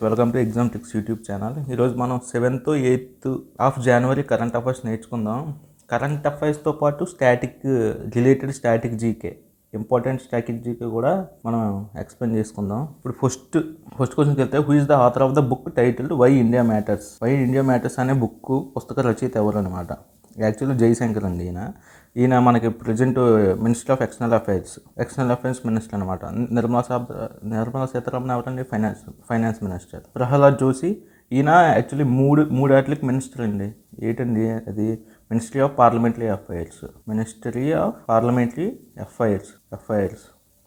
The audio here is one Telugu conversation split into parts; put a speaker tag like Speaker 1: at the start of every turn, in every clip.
Speaker 1: Welcome to exam tricks YouTube channel. ఈరోజు మనం 7th 8th of January current affairs నేర్చుకుందాం. కరెంట్ అఫైర్స్తో పాటు static GK, important static GK కూడా మనం ఎక్స్ప్లెయిన్ చేసుకుందాం. ఇప్పుడు ఫస్ట్ క్వశ్చన్కి వెళ్తే, who is the author of the book titled why India matters అనే పుస్తక రచయిత ఎవరు అనమాట? యాక్చువల్లీ జైశంకర్ అండి. ఈయన మనకి present minister of external affairs minister అనమాట. నిర్మలా సీతారామన్ ఎవరండి? Finance minister. ప్రహ్లాద్ జోషి, ఈయన యాక్చువల్లీ మూడు వాటికి మినిస్టర్ అండి. ఏంటండి అది? Ministry of parliamentary affairs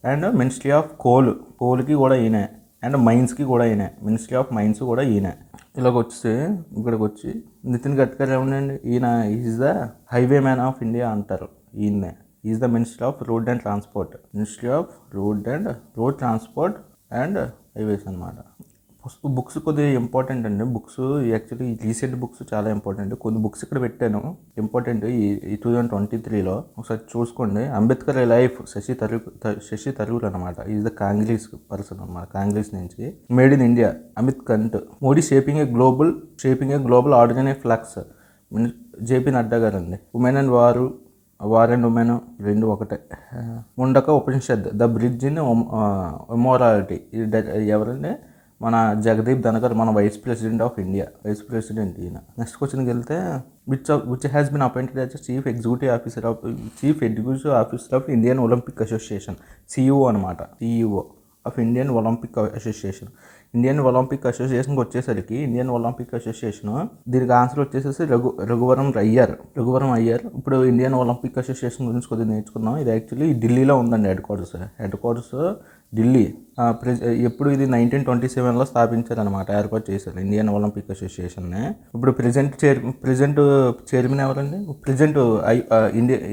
Speaker 1: and ministry of కోల్కి కూడా ఈయనే, అండ్ మైన్స్కి కూడా ఈయనే. మినిస్ట్రీ ఆఫ్ మైన్స్ కూడా ఈయనే. ఇక్కడికి వచ్చి నితిన్ గడ్కరీ ఏమండి? ఈయన is the highway man of India అంటారు. ఈయన్నే is the minister of road and transport and highways అనమాట. బుక్స్ కొద్దిగా ఇంపార్టెంట్ అండి. బుక్స్ యాక్చువల్లీ రీసెంట్ బుక్స్ చాలా ఇంపార్టెంట్. కొన్ని బుక్స్ ఇక్కడ పెట్టాను ఇంపార్టెంట్ ఈ 2023లో. ఒకసారి చూసుకోండి. అంబేద్కర్ లైఫ్, శశి థరూర్ అనమాట. ఈజ్ ద కాంగ్రెస్ పర్సన్ అనమాట. కాంగ్రెస్ నుంచి. Made in India, Amit can't. Modi shaping a global order flux, JP Nadda గారు అండి. Women and war and women రెండు ఒకటే. ముండక ఉపనిషత్, ద బ్రిడ్జ్ ఇన్ ఇమ్మోరాలిటీ. ఎవరండి? మన జగదీప్ ధనకర్, మన వైస్ ప్రెసిడెంట్ ఈయన. నెక్స్ట్ క్వశ్చన్కి వెళ్తే, which has been appointed as chief executive officer of Indian Olympic association, CEO అనమాట. సిఇఓ ఆఫ్ ఇండియన్ ఒలింపిక్ అసోసియేషన్కి వచ్చేసరికి, దీనికి ఆన్సర్ వచ్చేసేసి రఘువరం అయ్యర్. ఇప్పుడు ఇండియన్ ఒలింపిక్ అసోసియేషన్ గురించి కొద్దిగా నేర్చుకున్నాం. ఇది యాక్చువల్లీ ఢిల్లీలో ఉందండి. Head quarters Delhi. ఎప్పుడు ఇది 1927లో స్థాపించారనమాట. ఏర్పాటు చేశారు ఇండియన్ ఒలింపిక్ అసోసియేషన్ని. ఇప్పుడు ప్రెజెంట్ చైర్మన్ ఎవరండి?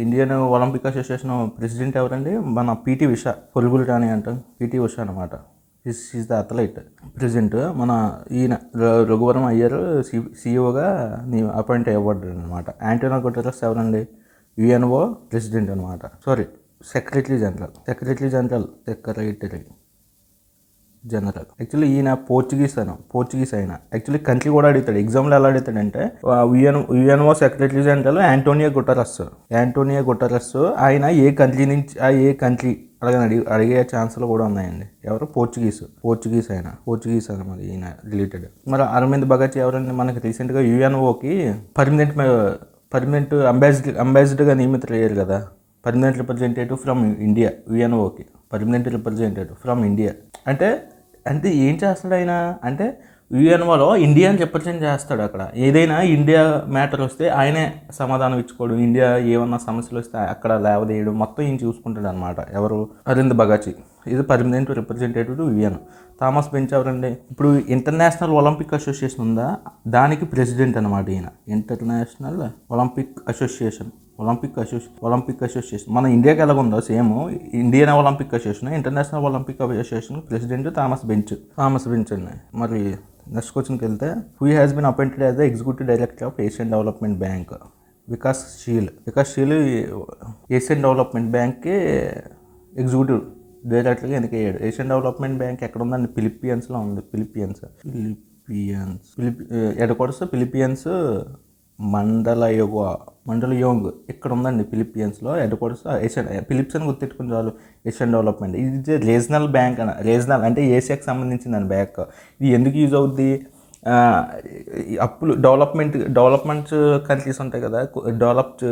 Speaker 1: ఇండియన్ ఒలింపిక్ అసోసియేషన్ ప్రెసిడెంట్ ఎవరండి? మన పిటి ఉషా, పొరుగులు రాణి అంటాం. పిటి ఉషా అనమాట. Is the athlete. ప్రెజెంట్ మన ఈయన రఘువరం అయ్యర్ సిఇఓగా అపాయింట్ అయ్యబడ్డాడు అనమాట. ఆంటోనియో గుటెరస్ ఎవరండి? యుఎన్ఓ ప్రెసిడెంట్ అనమాట. Secretary general. యాక్చువల్లీ ఈయన పోర్చుగీస్ ఆయన. యాక్చువల్లీ కంట్రీ కూడా అడుగుతాడు ఎగ్జామ్లో. ఎలా అడుగుతాడంటే, UNO secretary general Antonio Guterres ఆయన ఏ కంట్రీ అడిగే ఛాన్సులు కూడా ఉన్నాయండి. ఎవరు? పోర్చుగీస్ అనమాట ఈయన రిలేటెడ్. మరి అరవింద్ భగత్ ఎవరండి? మనకి రీసెంట్గా యుఎన్ఓకి పర్మనెంట్ అంబాసిడర్గా నియమితులయ్యారు కదా. Permanent representative from India. యుఎన్ఓకి పర్మనెంట్ రిప్రజెంటేటివ్ ఫ్రమ్ ఇండియా. అంటే ఏం చేస్తాడు ఆయన అంటే, యుఎన్ఓలో ఇండియాని రిప్రజెంట్ చేస్తాడు. అక్కడ ఏదైనా ఇండియా మ్యాటర్ వస్తే ఆయనే సమాధానం ఇచ్చుకోవడం, ఇండియా ఏమన్నా సమస్యలు వస్తే అక్కడ లేవదేయడం, మొత్తం ఈయన చూసుకుంటాడు అనమాట. ఎవరు? అరవింద్ భగత్. ఇది permanent representative to UN. Thomas bench ఎవరండి? ఇప్పుడు ఇంటర్నేషనల్ ఒలింపిక్ అసోసియేషన్ ఉందా, దానికి ప్రెసిడెంట్ అనమాట ఈయన. International Olympic association. మన ఇండియాకి ఎలాగుందో same Indian Olympic association, international Olympic Association president Thomas bench అండి. మరి నెక్స్ట్ క్వశ్చన్కి వెళ్తే, who has been appointed as the executive director of Asian Development bank? Vikas she'll Asian development బ్యాంక్కి ఎగ్జిక్యూటివ్ డైరెక్టర్గా ఎన్నికయ్యాడు. ఏషియన్ డెవలప్మెంట్ బ్యాంక్ ఎక్కడ ఉందండి? ఫిలిప్పీన్స్లో ఉంది. Head quarters Philippines. మండలయోంగ్ ఇక్కడ ఉందండి ఫిలిప్పీన్స్లో. హెడ్ క్వార్టర్స్ ఫిలిప్స్ అని గుర్తెట్టుకుని చాలు. Asian development. ఇది రీజనల్ బ్యాంక్ రీజనల్ అంటే ఏషియాకి సంబంధించిందండి బ్యాంక్. ఇది ఎందుకు యూజ్ అవుద్ది? అప్పులు డెవలప్మెంట్ కంట్రీస్ ఉంటాయి కదా, డెవలప్డ్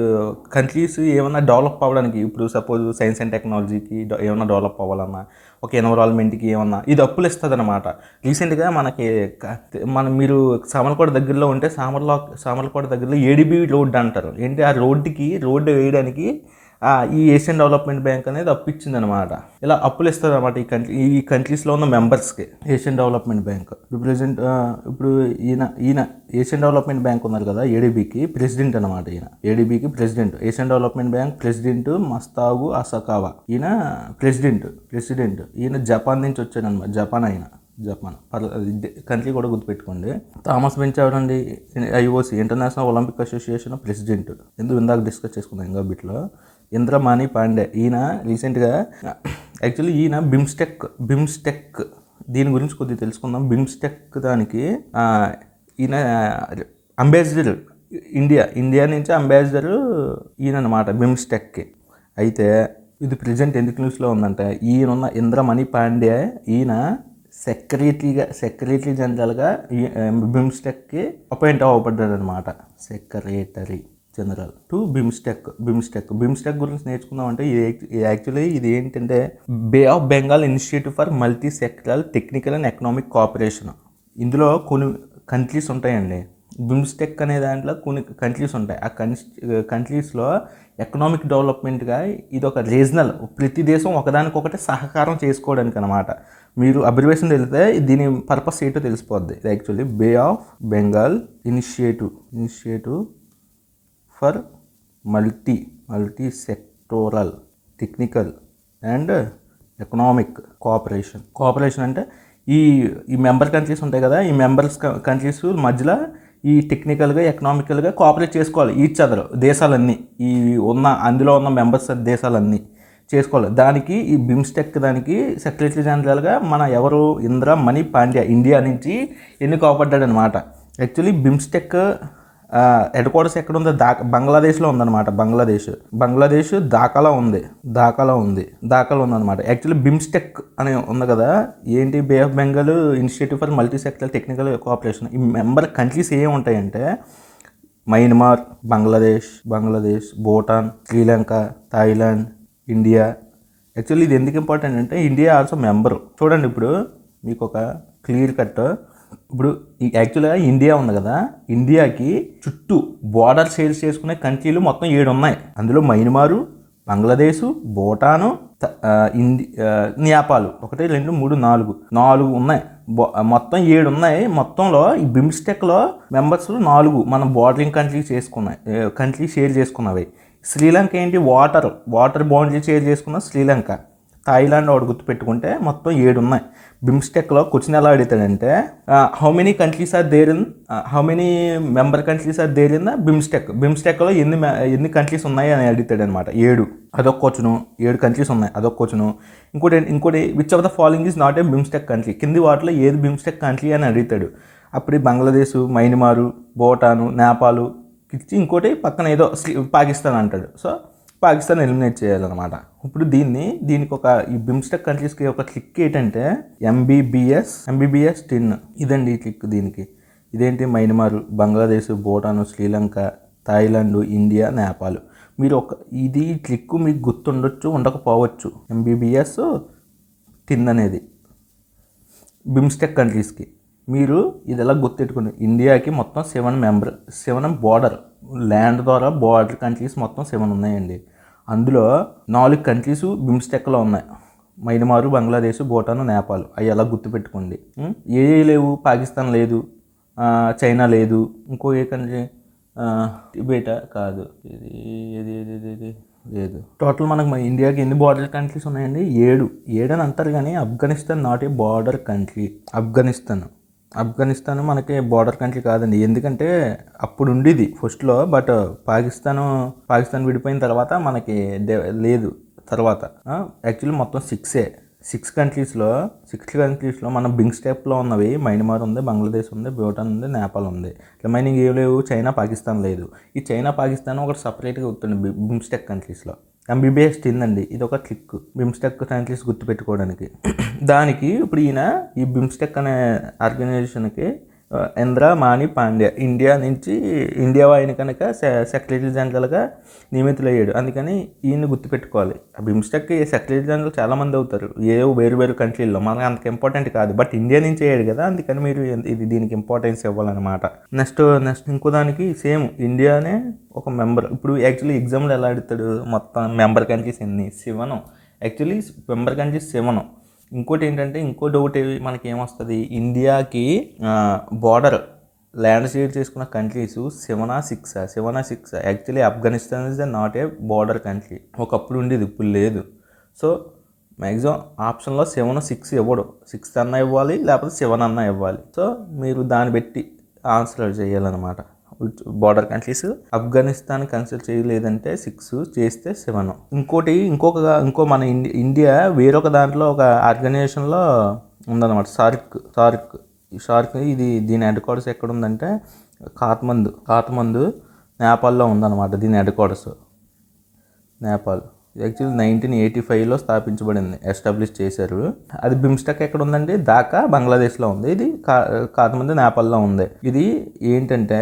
Speaker 1: కంట్రీస్ ఏమన్నా డెవలప్ అవ్వడానికి, ఇప్పుడు సపోజ్ సైన్స్ అండ్ టెక్నాలజీకి ఏమన్నా డెవలప్ అవ్వాలన్నా, ఒక ఎన్విరాన్మెంట్కి ఏమన్నా, ఇది అప్పులు ఇస్తుంది అనమాట. రీసెంట్గా మీరు సామర్లకోట దగ్గరలో ఉంటే, సామర్లకోట దగ్గరలో ఏడిబి రోడ్ అంటారు. ఏంటి? ఆ రోడ్డు వేయడానికి ఈ ఏషియన్ డెవలప్మెంట్ బ్యాంక్ అనేది అప్పు ఇచ్చింది అనమాట. ఇలా అప్పులు ఇస్తుంది అనమాట ఈ కంట్రీస్లో ఉన్న మెంబర్స్కి. ఏషియన్ డెవలప్మెంట్ బ్యాంక్ ఇప్పుడు ఈయన ఏషియన్ డెవలప్మెంట్ బ్యాంక్ ఉన్నారు కదా, ఏడీబీకి ప్రెసిడెంట్ అనమాట. ఈయన ఏడీబీకి president. Asian Development Bank president Masatsugu Asakawa. ఈయన ప్రెసిడెంట్. ఈయన జపాన్ నుంచి వచ్చాడు అనమాట. జపాన్ కంట్రీ కూడా గుర్తుపెట్టుకోండి. థామస్ బెంచ్ ఎవరండి? IOC international Olympic Association president. ఇందాక డిస్కస్ చేసుకున్నాం ఇంకా బిట్లో. ఇంద్రమాణి పాండే. ఈయన రీసెంట్గా యాక్చువల్లీ ఈయన బిమ్స్టెక్ దీని గురించి కొద్దిగా తెలుసుకుందాం. బిమ్స్టెక్ దానికి ఈయన అంబాసిడర్ ఇండియా నుంచి అంబాసిడర్ ఈయన అనమాట బిమ్స్టెక్కి. అయితే ఇది ప్రజెంట్ ఎందుకు న్యూస్లో ఉందంటే, ఈయనున్న ఇంద్రమణి పాండే ఈయన సెక్రటరీ జనరల్గా బిమ్స్టెక్కి అపాయింట్ అవ్వబడ్డాడు అనమాట. సెక్రటరీ జనరల్ టు బిమ్స్టెక్ గురించి నేర్చుకుందామంటే యాక్చువల్లీ ఇది ఏంటంటే Bay of Bengal Initiative for Multi Sectoral Technical and Economic Cooperation. ఇందులో కొన్ని కంట్రీస్ ఉంటాయండి. బిమ్స్టెక్ అనే దాంట్లో కొన్ని కంట్రీస్ ఉంటాయి. ఆ కంట్రీస్లో ఎకనామిక్ డెవలప్మెంట్గా ఇది ఒక రీజనల్, ప్రతి దేశం ఒకదానికొకటి సహకారం చేసుకోవడానికి అనమాట. మీరు అబ్రివేషన్ తెలిస్తే దీని పర్పస్ ఏంటో తెలిసిపోద్ది. ఇది actually Bay of Bengal Initiative for Multi Sectoral Technical and Economic Cooperation అంటే ఈ మెంబర్ కంట్రీస్ ఉంటాయి కదా, ఈ మెంబర్స్ కంట్రీస్ మధ్యలో ఈ టెక్నికల్గా ఎకనామికల్గా కోఆపరేట్ చేసుకోవాలి. ఈచ్ అదర్ దేశాలన్నీ, అందులో ఉన్న మెంబర్స్ దేశాలన్నీ చేసుకోవాలి. దానికి ఈ బిమ్స్టెక్ దానికి సెక్రటరీ జనరల్గా మన ఎవరు ఇంద్రమణి పాండ్యా ఇండియా నుంచి ఎన్నుకోబడ్డాడు అనమాట. యాక్చువల్లీ బిమ్స్టెక్ హెడ్ క్వార్టర్స్ ఎక్కడ ఉందో బంగ్లాదేశ్లో ఉందన్నమాట. బంగ్లాదేశ్ ఢాకాలో ఉందన్నమాట. యాక్చువల్లీ బిమ్స్టెక్ అని ఉంది కదా, ఏంటి Bay of Bengal Initiative for Multi Sectoral Technical Cooperation. ఈ మెంబర్ కంట్రీస్ ఏముంటాయంటే Myanmar, Bangladesh, Bhutan, Sri Lanka, Thailand, India. Actually ఇది ఎందుకు ఇంపార్టెంట్ అంటే ఇండియా ఆల్సో మెంబరు. చూడండి ఇప్పుడు మీకు ఒక క్లియర్ కట్. ఇప్పుడు యాక్చువల్గా ఇండియా ఉంది కదా, ఇండియాకి చుట్టూ బోర్డర్ షేర్ చేసుకునే కంట్రీలు మొత్తం 7 ఉన్నాయి. అందులో మయన్మారు, బంగ్లాదేశ్, భూటాను, నేపాల్ 1 2 3 4 ఉన్నాయి. మొత్తం 7 ఉన్నాయి. మొత్తంలో ఈ బిమ్స్టెక్లో మెంబర్స్ 4 మన బోర్డరింగ్ కంట్రీ షేర్ చేసుకున్నవి. శ్రీలంక ఏంటి వాటర్ బౌండరీ షేర్ చేసుకున్న శ్రీలంక. థాయిలాండ్ ఒకటి గుర్తుపెట్టుకుంటే మొత్తం 7 ఉన్నాయి. బిమ్స్టెక్లో క్వశ్చన్ ఎలా అడుగుతాడంటే how many member countries are there in the బిమ్స్టెక్లో ఎన్ని కంట్రీస్ ఉన్నాయి అని అడుగుతాడు అనమాట. 7 అదొక క్వశ్చను. 7 కంట్రీస్ ఉన్నాయి అదొక క్వశ్చను. ఇంకోటి which of the following is not a BIMSTEC country, కింది వాటిలో ఏది బిమ్స్టెక్ కంట్రీ అని అడుగుతాడు. అప్పుడు బంగ్లాదేశ్, మయన్మారు, భూటాను, నేపాల్ ఇచ్చి ఇంకోటి పక్కన ఏదో పాకిస్తాన్ అంటాడు. సో పాకిస్తాన్ ఎలిమినేట్ చేయాలన్నమాట. ఇప్పుడు దీనికి ఈ బిమ్స్టెక్ కంట్రీస్కి ఒక క్లిక్ ఏంటంటే ఎంబీబీఎస్ 10 ఇదండి ఈ క్లిక్. దీనికి ఇదేంటి Myanmar, Bangladesh, Bhutan, Sri Lanka, Thailand, India, Nepal. మీరు ఇది క్లిక్ మీకు గుర్తుండొచ్చు ఉండకపోవచ్చు. ఎంబీబీఎస్ 10 అనేది బిమ్స్టెక్ కంట్రీస్కి. మీరు ఇది ఎలా గుర్తెట్టుకుని ఇండియాకి మొత్తం 7 బోర్డర్ ల్యాండ్ ద్వారా బోర్డర్ కంట్రీస్ మొత్తం 7 ఉన్నాయండి. అందులో 4 కంట్రీస్ బిమ్స్టెక్లో ఉన్నాయి. మయన్మారు, బంగ్లాదేశ్, భూటాను, నేపాల్. అవి ఎలా గుర్తుపెట్టుకోండి. ఏ లేవు, పాకిస్తాన్ లేదు, చైనా లేదు, ఇంకో ఏ కంట్రీ టిబెటా కాదు, ఇది లేదు. టోటల్ మనకు మన ఇండియాకి ఎన్ని బార్డర్ కంట్రీస్ ఉన్నాయండి? 7 అని అంటారు. కానీ Afghanistan not a border country. Afghanistan మనకి బార్డర్ కంట్రీ కాదండి. ఎందుకంటే అప్పుడు ఉండేది ఫస్ట్లో, బట్ పాకిస్తాన్ విడిపోయిన తర్వాత మనకి లేదు. తర్వాత యాక్చువల్లీ మొత్తం 6 కంట్రీస్లో మన బిమ్స్టెక్లో ఉన్నవి మయన్మార్ ఉంది, బంగ్లాదేశ్ ఉంది, భూటాన్ ఉంది, నేపాల్ ఉంది. రిమైనింగ్ ఏం లేవు. చైనా, పాకిస్తాన్ లేదు. ఈ చైనా, పాకిస్తాన్ ఒకటి సపరేట్గా ఉంటుంది బిమ్స్టెక్ కంట్రీస్లో. ఎంబీబీఎస్ 10 అండి. ఇది ఒక క్లిక్ బిమ్స్టెక్ కంట్రీస్ గుర్తుపెట్టుకోవడానికి. దానికి ఇప్పుడు ఈ బిమ్స్టెక్ అనే ఆర్గనైజేషన్కి ఇంద్రమణి పాండ్యా ఇండియా ఆయన కనుక సెక్రటరీ జనరల్గా నియమితులయ్యాడు. అందుకని ఈయన్ని గుర్తుపెట్టుకోవాలి. ఆ బిమ్స్టెక్ సెక్రటరీ జనరల్ చాలామంది అవుతారు వేరు కంట్రీల్లో. మనకు అంత ఇంపార్టెంట్ కాదు, బట్ ఇండియా నుంచి అయ్యాడు కదా, అందుకని మీరు దీనికి ఇంపార్టెన్స్ ఇవ్వాలన్నమాట. నెక్స్ట్ ఇంకో దానికి సేమ్ ఇండియానే ఒక మెంబర్. ఇప్పుడు యాక్చువల్లీ ఎగ్జామ్లో ఎలా అడుగుతాడు, మొత్తం మెంబర్ కంట్రీస్ ఎన్ని? 7. Actually member countries 7. ఇంకోటి ఏంటంటే ఇంకో డౌట్ మనకి ఏమొస్తుంది, ఇండియాకి బార్డర్ ల్యాండ్ షేర్ చేసుకున్న countries 7 or 6. Actually Afghanistan is not a border country. ఒకప్పుడు ఉండేది, ఇప్పుడు లేదు. సో మ్యాక్సిమం ఆప్షన్లో 7, 6 ఇవ్వడు. 6 అన్నా ఇవ్వాలి, లేకపోతే 7 అన్నా ఇవ్వాలి. సో మీరు దాన్ని బట్టి ఆన్సర్ చేయాలన్నమాట. బార్డర్ కంట్రీస్ ఆఫ్ఘనిస్తాన్ కన్సిడర్ చేయలేదంటే 6, చేస్తే 7. ఇంకో మన ఇండియా వేరొక దాంట్లో ఒక ఆర్గనైజేషన్లో ఉందన్నమాట. ఈ సార్క్ ఇది దీని హెడ్ క్వార్టర్స్ ఎక్కడ ఉందంటే కాత్మందు నేపాల్లో ఉందన్నమాట. దీని హెడ్ క్వార్టర్స్ నేపాల్. యాక్చువల్లీ 1985లో స్థాపించబడింది, ఎస్టాబ్లిష్ చేశారు. అది బిమ్స్టెక్ ఎక్కడ ఉందండి? ఢాకా బంగ్లాదేశ్లో ఉంది. ఇది కాత్మందు నేపాల్లో ఉంది. ఇది ఏంటంటే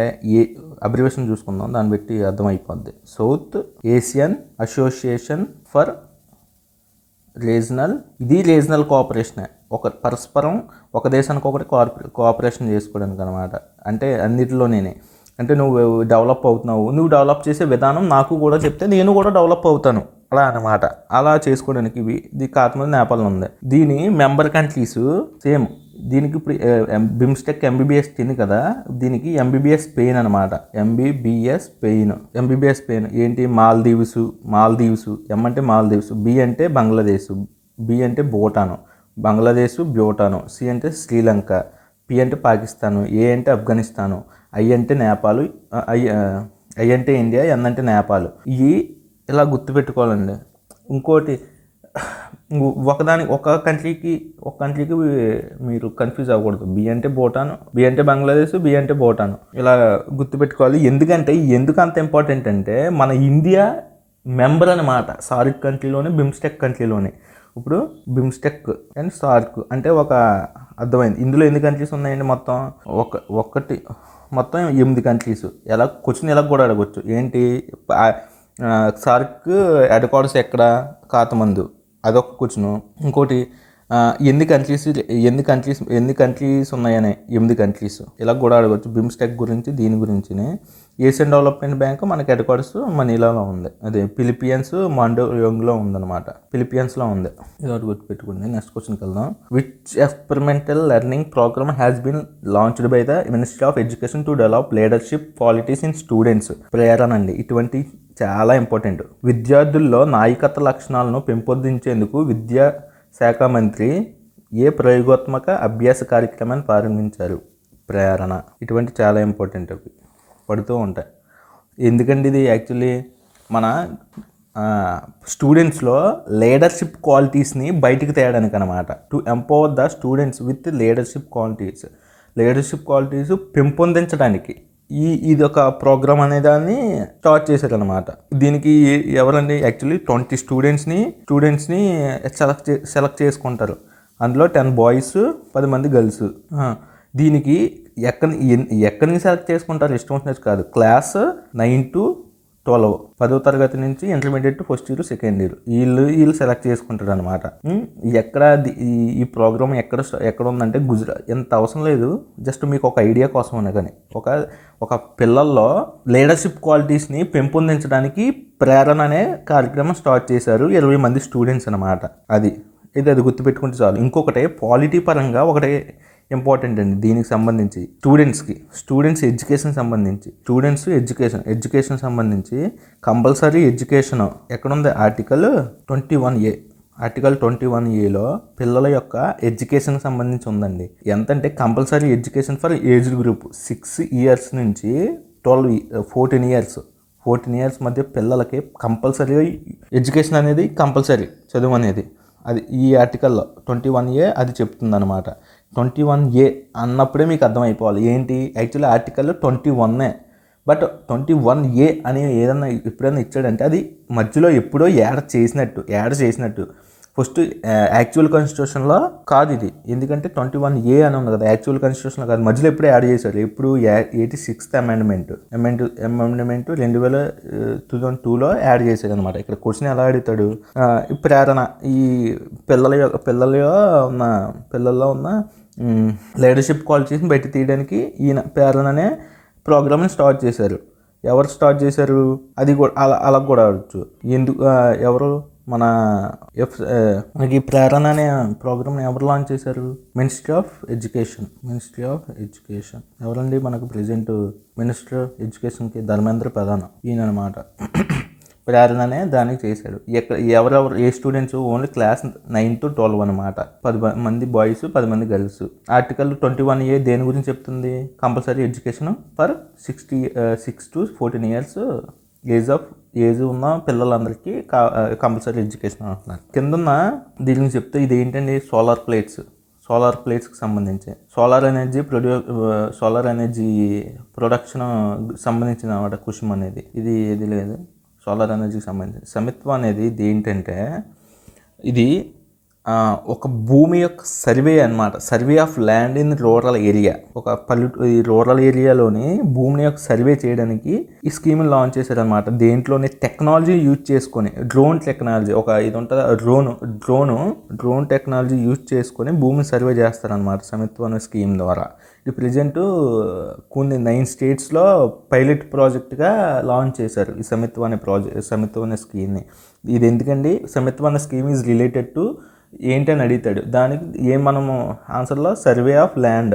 Speaker 1: అబ్రివేషన్ చూసుకుందాం, దాన్ని బట్టి అర్థమైపోద్ది. South Asian Association for Regional కోఆపరేషనే. పరస్పరం ఒక దేశానికి ఒకటి కోఆపరేషన్ చేసుకోవడానికి అనమాట. అంటే అన్నిటిలోనే అంటే నువ్వు డెవలప్ అవుతున్నావు, నువ్వు డెవలప్ చేసే విధానం నాకు కూడా చెప్తే నేను కూడా డెవలప్ అవుతాను, అలా అనమాట. అలా చేసుకోవడానికి ఇది కాత్మందు నేపాల్ ఉంది. దీని మెంబర్ కంట్రీస్ సేమ్. దీనికి ఇప్పుడు బిమ్స్టెక్ ఎంబీబీఎస్ తిని కదా, దీనికి ఎంబీబీఎస్ స్పెయిన్ అనమాట. ఎంబీబీఎస్ స్పెయిన్ ఏంటి? మాల్దీవ్స్. ఎం అంటే మాల్దీవ్స్, బి అంటే బంగ్లాదేశ్, బి అంటే భూటాను, సి అంటే శ్రీలంక, పి అంటే పాకిస్తాను, ఏ అంటే ఆఫ్ఘనిస్తాను, ఐ అంటే నేపాల్, ఐ అంటే ఇండియా, ఎన్ అంటే నేపాల్. ఇవి ఇలా గుర్తుపెట్టుకోవాలండి. ఇంకోటి, ఒక కంట్రీకి మీరు కన్ఫ్యూజ్ అవ్వకూడదు. బి అంటే భూటాను, బి అంటే బంగ్లాదేశ్, బి అంటే భూటాను, ఇలా గుర్తుపెట్టుకోవాలి. ఎందుకు అంత ఇంపార్టెంట్ అంటే మన ఇండియా మెంబర్ అనమాట సార్క్ కంట్రీలోనే, బిమ్స్టెక్ కంట్రీలోనే. ఇప్పుడు బిమ్స్టెక్ అండ్ సార్క్ అంటే ఒక అర్థమైంది. ఇందులో ఎన్ని కంట్రీస్ ఉన్నాయండి? మొత్తం 8 కంట్రీస్. క్వశ్చన్ ఎలా కూడా అడగవచ్చు. ఏంటి? సార్క్ హెడ్ క్వార్టర్స్ ఎక్కడ? కాత్మందు, అదొక క్వశ్చన్. ఇంకోటి, ఎన్ని కంట్రీస్ ఉన్నాయని, 8 కంట్రీస్. ఇలా కూడా అడగవచ్చు. బిమ్స్టెక్ గురించి, దీని గురించి. ఏషియన్ డెవలప్మెంట్ బ్యాంక్ మనకి హెడ్ క్వార్టర్స్ మనీలాలో ఉంది. అదే ఫిలిపియన్స్ మాండోయోంగ్లో ఉందన్నమాట. ఫిలిపియన్స్లో ఉంది. ఇది ఒకటి గుర్తుపెట్టుకోండి. నెక్స్ట్ క్వశ్చన్కి వెళ్దాం. Which experimental learning program has been launched by the ministry of education to develop leadership qualities in students? Prerana అండి. ఇటువంటి చాలా ఇంపార్టెంట్. విద్యార్థుల్లో నాయకత్వ లక్షణాలను పెంపొందించేందుకు విద్యా శాఖ మంత్రి ఏ ప్రయోగాత్మక అభ్యాస కార్యక్రమాన్ని ప్రారంభించారు? ప్రేరణ. ఇటువంటి చాలా ఇంపార్టెంట్, అవి పడుతూ ఉంటాయి. ఎందుకంటే ఇది యాక్చువల్లీ మన స్టూడెంట్స్లో లీడర్షిప్ క్వాలిటీస్ని బయటికి తేయడానికి అనమాట. To empower the students with leadership qualities పెంపొందించడానికి ఇది ఒక ప్రోగ్రామ్ అనే దాన్ని స్టార్ట్ చేశారనమాట. దీనికి ఎవరండి? యాక్చువల్లీ 20 స్టూడెంట్స్ని సెలెక్ట్ చేసుకుంటారు. అందులో 10 బాయ్స్, 10 మంది గర్ల్స్. దీనికి ఎక్కడి నుంచి సెలెక్ట్ చేసుకుంటారు? ఇష్టం వచ్చినట్టు కాదు. క్లాస్ 9 to 12, 10వ తరగతి నుంచి intermediate to first year, second year, వీళ్ళు సెలెక్ట్ చేసుకుంటారు అనమాట. ఎక్కడ ఈ ప్రోగ్రామ్ ఎక్కడ ఉందంటే గుజరాత్. ఎంత అవసరం లేదు, జస్ట్ మీకు ఒక ఐడియా కోసం అనే. కానీ ఒక పిల్లల్లో లీడర్షిప్ క్వాలిటీస్ని పెంపొందించడానికి ప్రేరణ అనే కార్యక్రమం స్టార్ట్ చేశారు. 20 మంది స్టూడెంట్స్ అనమాట. అది గుర్తుపెట్టుకుంటే చాలు. ఇంకొకటి పాలిటీ పరంగా ఒకటే ఇంపార్టెంట్ అండి దీనికి సంబంధించి. స్టూడెంట్స్ ఎడ్యుకేషన్ సంబంధించి కంపల్సరీ ఎడ్యుకేషన్ ఎక్కడుంది? ఆర్టికల్ 21A పిల్లల యొక్క ఎడ్యుకేషన్ సంబంధించి ఉందండి. ఎంతంటే compulsory education for age group 6 years నుంచి 14 years మధ్య పిల్లలకి కంపల్సరీ ఎడ్యుకేషన్ అనేది, కంపల్సరీ చదువు అనేది. అది ఈ ఆర్టికల్లో 21A అది చెప్తుంది అనమాట. 21A అన్నప్పుడే మీకు అర్థమైపోవాలి ఏంటి. యాక్చువల్లీ ఆర్టికల్ 21 బట్ 21A అని ఎప్పుడైనా ఇచ్చాడంటే అది మధ్యలో ఎప్పుడో యాడ్ చేసినట్టు. ఫస్ట్ యాక్చువల్ కాన్స్టిట్యూషన్లో కాదు ఇది. ఎందుకంటే 21A అని ఉంది కదా, యాక్చువల్ కాన్స్టిట్యూషన్లో కాదు, మధ్యలో ఎప్పుడూ యాడ్ చేశారు. ఎప్పుడు 86th అమెండ్మెంట్ 2002లో యాడ్ చేశాడు అనమాట. ఇక్కడ క్వశ్చన్ ఎలా అడుగుతాడు? ప్రేరణ ఈ పిల్లల్లో ఉన్న లీడర్షిప్ క్వాలిటీస్ని బయట తీయడానికి ఈయన ప్రేరణ అనే ప్రోగ్రామ్ని స్టార్ట్ చేశారు. ఎవరు స్టార్ట్ చేశారు? అది కూడా అలా కూడా అడగచ్చు. ఎవరు? మనకి ప్రేరణ అనే ప్రోగ్రామ్ని ఎవరు లాంచ్ చేశారు? Ministry of education. ఎవరండి మనకు ప్రెజెంట్ మినిస్టర్ ఆఫ్ ఎడ్యుకేషన్కి? ధర్మేంద్ర ప్రధాన్, ఈయన అనమాట. ప్రేరణ అనే దానికి చేశాడు. ఎవరెవరు ఏ స్టూడెంట్స్? ఓన్లీ క్లాస్ 9 to 12 అనమాట. 10 మంది బాయ్స్, 10 మంది గర్ల్స్. ఆర్టికల్ 21A దేని గురించి చెప్తుంది? Compulsory education for 6 to 14 years age ఉన్న పిల్లలందరికీ కంపల్సరీ ఎడ్యుకేషన్ అంటున్నారు. కిందన్న దీని గురించి చెప్తే ఇది ఏంటండి? Solar plates. సోలార్ ప్లేట్స్కి సంబంధించి సోలార్ ఎనర్జీ ప్రొడక్షన్ సంబంధించిన అన్నమాట కుసుమ్ అనేది. ఇది లేదు, సోలార్ ఎనర్జీకి సంబంధించి. సమిత్వ అనేది ఇది ఏంటంటే ఇది ఒక భూమి యొక్క సర్వే అన్నమాట. Survey of land in rural area. ఒక ఈ రూరల్ ఏరియాలోని భూమిని యొక్క సర్వే చేయడానికి ఈ స్కీమ్ని లాంచ్ చేశారనమాట. దేంట్లోని టెక్నాలజీ యూజ్ చేసుకొని, డ్రోన్ టెక్నాలజీ, ఒక ఇది ఉంటుంది డ్రోన్ టెక్నాలజీ యూజ్ చేసుకొని భూమిని సర్వే చేస్తారనమాట సమిత్వ అనే స్కీమ్ ద్వారా. ఇది ప్రజెంట్ కొన్ని 9 స్టేట్స్లో పైలట్ ప్రాజెక్ట్గా లాంచ్ చేశారు ఈ సమిత్వ అనే స్కీమ్ని. ఇది ఎందుకండి, సమిత్వ అనే స్కీమ్ ఈజ్ రిలేటెడ్ టు ఏంటని అడుగుతాడు. దానికి మనము ఆన్సర్లో సర్వే ఆఫ్ ల్యాండ్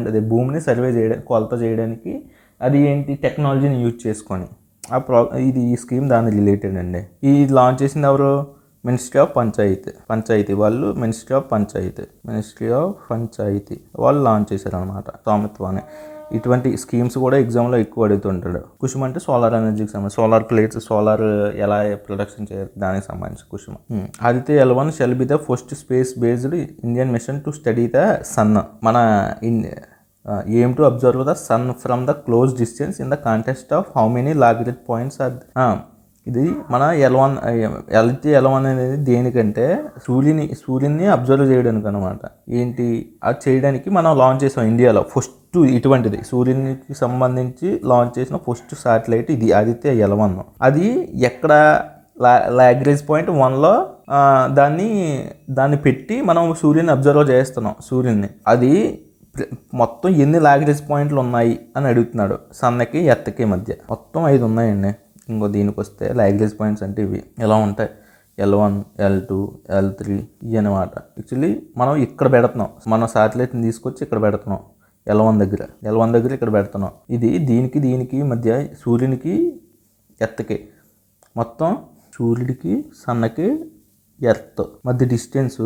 Speaker 1: అదే భూమిని సర్వే కొలత చేయడానికి అది ఏంటి, టెక్నాలజీని యూజ్ చేసుకొని ఈ స్కీమ్ దాని రిలేటెడ్ అండి. ఇది లాంచ్ చేసింది ఎవరు, మినిస్ట్రీ ఆఫ్ పంచాయతీ వాళ్ళు మినిస్ట్రీ ఆఫ్ పంచాయతీ వాళ్ళు లాంచ్ చేశారు అనమాట సమిత్వాన్ని. ఇటువంటి స్కీమ్స్ కూడా ఎగ్జామ్లో ఎక్కువ అడుగుతుంటాడు. కుసుమ్ అంటే సోలార్ ఎనర్జీకి సంబంధించి, సోలార్ ప్లేట్స్, సోలార్ ఎలా ప్రొడక్షన్ చేయాలి దానికి సంబంధించి Kusum. Aditya L1 shall be the first space based Indian mission to study the sun. మన aim to observe the sun from the close distance in the context of how many Lagrange points are. ఇది మన L1 అనేది దేనికంటే సూర్యుని అబ్జర్వ్ చేయడానికి అనమాట. ఏంటి అది చేయడానికి మనం లాంచ్ చేసాం ఇండియాలో ఫస్ట్ ఇటువంటిది. సూర్యునికి సంబంధించి లాంచ్ చేసిన ఫస్ట్ శాటిలైట్ ఇది ఆదిత్య L1. అది ఎక్కడ లాగ్రేజ్ పాయింట్ 1లో దాన్ని పెట్టి మనం సూర్యుని అబ్జర్వ్ చేస్తున్నాం. సూర్యుని అది మొత్తం ఎన్ని లాగ్రేజ్ పాయింట్లు ఉన్నాయి అని అడుగుతున్నాడు. సన్నకి ఎర్త్కి మధ్య మొత్తం 5 ఉన్నాయండి. ఇంకో దీనికి వస్తే లాగ్రేజ్ పాయింట్స్ అంటే ఇవి ఎలా ఉంటాయి, L1, L2, L3 ఇవి అనమాట. యాక్చువల్లీ మనం ఇక్కడ పెడుతున్నాం, మన శాటిలైట్ని తీసుకొచ్చి ఇక్కడ పెడుతున్నాం L1 దగ్గర ఇక్కడ పెడుతున్నాం. ఇది దీనికి మధ్య సూర్యునికి ఎర్త్కి మొత్తం సూర్యుడికి సన్నకి ఎర్త్ మధ్య డిస్టెన్స్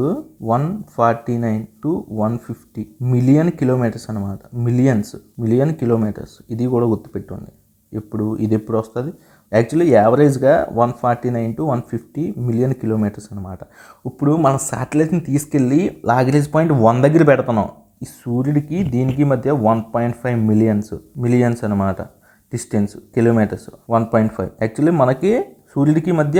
Speaker 1: 149 to 150 మిలియన్ కిలోమీటర్స్ అనమాట. Million kilometres. ఇది కూడా గుర్తుపెట్టుకోండి. ఇది ఎప్పుడు వస్తుంది, యాక్చువల్లీ యావరేజ్గా 149 to 150 మిలియన్ కిలోమీటర్స్ అనమాట. ఇప్పుడు మన శాటిలైట్ని తీసుకెళ్ళి లాగ్రేజ్ పాయింట్ 1 దగ్గర పెడుతున్నాం. ఈ సూర్యుడికి దీనికి మధ్య 1.5 మిలియన్స్ అనమాట డిస్టెన్స్, కిలోమీటర్స్ 1.5. యాక్చువల్లీ మనకి సూర్యుడికి మధ్య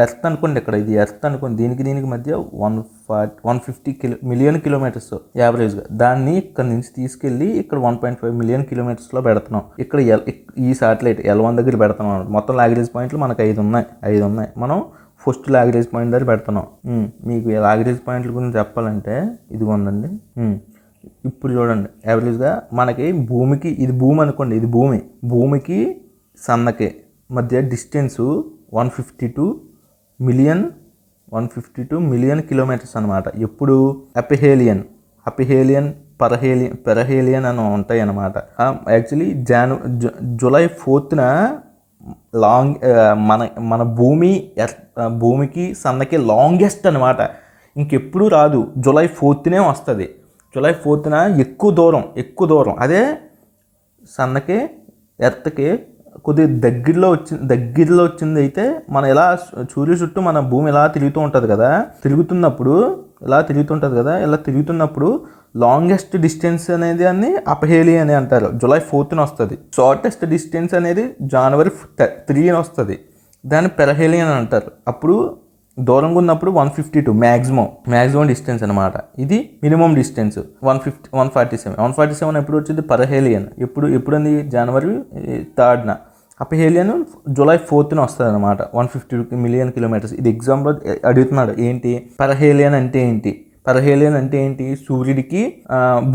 Speaker 1: ఎర్త్ అనుకోండి, ఇక్కడ ఇది ఎర్త్ అనుకోండి, దీనికి మధ్య 150 మిలియన్ కిలోమీటర్స్ యావరేజ్గా. దాన్ని ఇక్కడ నుంచి తీసుకెళ్ళి ఇక్కడ 1.5 మిలియన్ కిలోమీటర్స్లో పెడుతున్నాం. ఇక్కడ ఈ శాటిలైట్ L1 దగ్గర పెడుతున్నాం. మొత్తం లాగ్రేజ్ పాయింట్లు మనకు 5 ఉన్నాయి. మనం ఫస్ట్ లాగ్రేజ్ పాయింట్ దగ్గర పెడుతున్నాం. మీకు లాగ్రేజ్ పాయింట్ల గురించి చెప్పాలంటే ఇది ఉందండి. ఇప్పుడు చూడండి, యావరేజ్గా మనకి భూమికి, ఇది భూమి అనుకోండి, ఇది భూమికి సన్నకి మధ్య డిస్టెన్స్ 152 మిలియన్ కిలోమీటర్స్ అనమాట. ఎప్పుడు అపిహేలియన్ పెరహేలియన్ అని ఉంటాయి అన్నమాట. యాక్చువల్లీ జూలై 4న మన భూమికి సన్నకి లాంగెస్ట్ అనమాట. ఇంకెప్పుడు రాదు, జూలై 4నే వస్తుంది. జూలై 4న ఎక్కువ దూరం. అదే సన్నకి ఎర్త్కి కొద్దిగా దగ్గరలో వచ్చింది అయితే మన ఇలా సూర్యుడు చుట్టూ మన భూమి ఇలా తిరుగుతుంటుంది కదా, ఇలా తిరుగుతున్నప్పుడు లాంగెస్ట్ డిస్టెన్స్ అనేది అపహేలి అని అంటారు. జూలై 4న వస్తుంది. షార్టెస్ట్ డిస్టెన్స్ అనేది జనవరి 3న వస్తుంది. దాన్ని పెరహేలి అని అంటారు. అప్పుడు దూరంగా ఉన్నప్పుడు 152 మ్యాక్సిమం డిస్టెన్స్ అనమాట. ఇది మినిమం డిస్టెన్స్ 147 ఎప్పుడు వచ్చింది, పెరహేలియన్ ఎప్పుడు జనవరి 3న. అపహేలియన్ జూలై 4న వస్తుంది అనమాట, 152 మిలియన్ కిలోమీటర్స్. ఇది ఎగ్జాంపుల్ అడుగుతున్నాడు. ఏంటి పెరహేలియన్ అంటే ఏంటి, సూర్యుడికి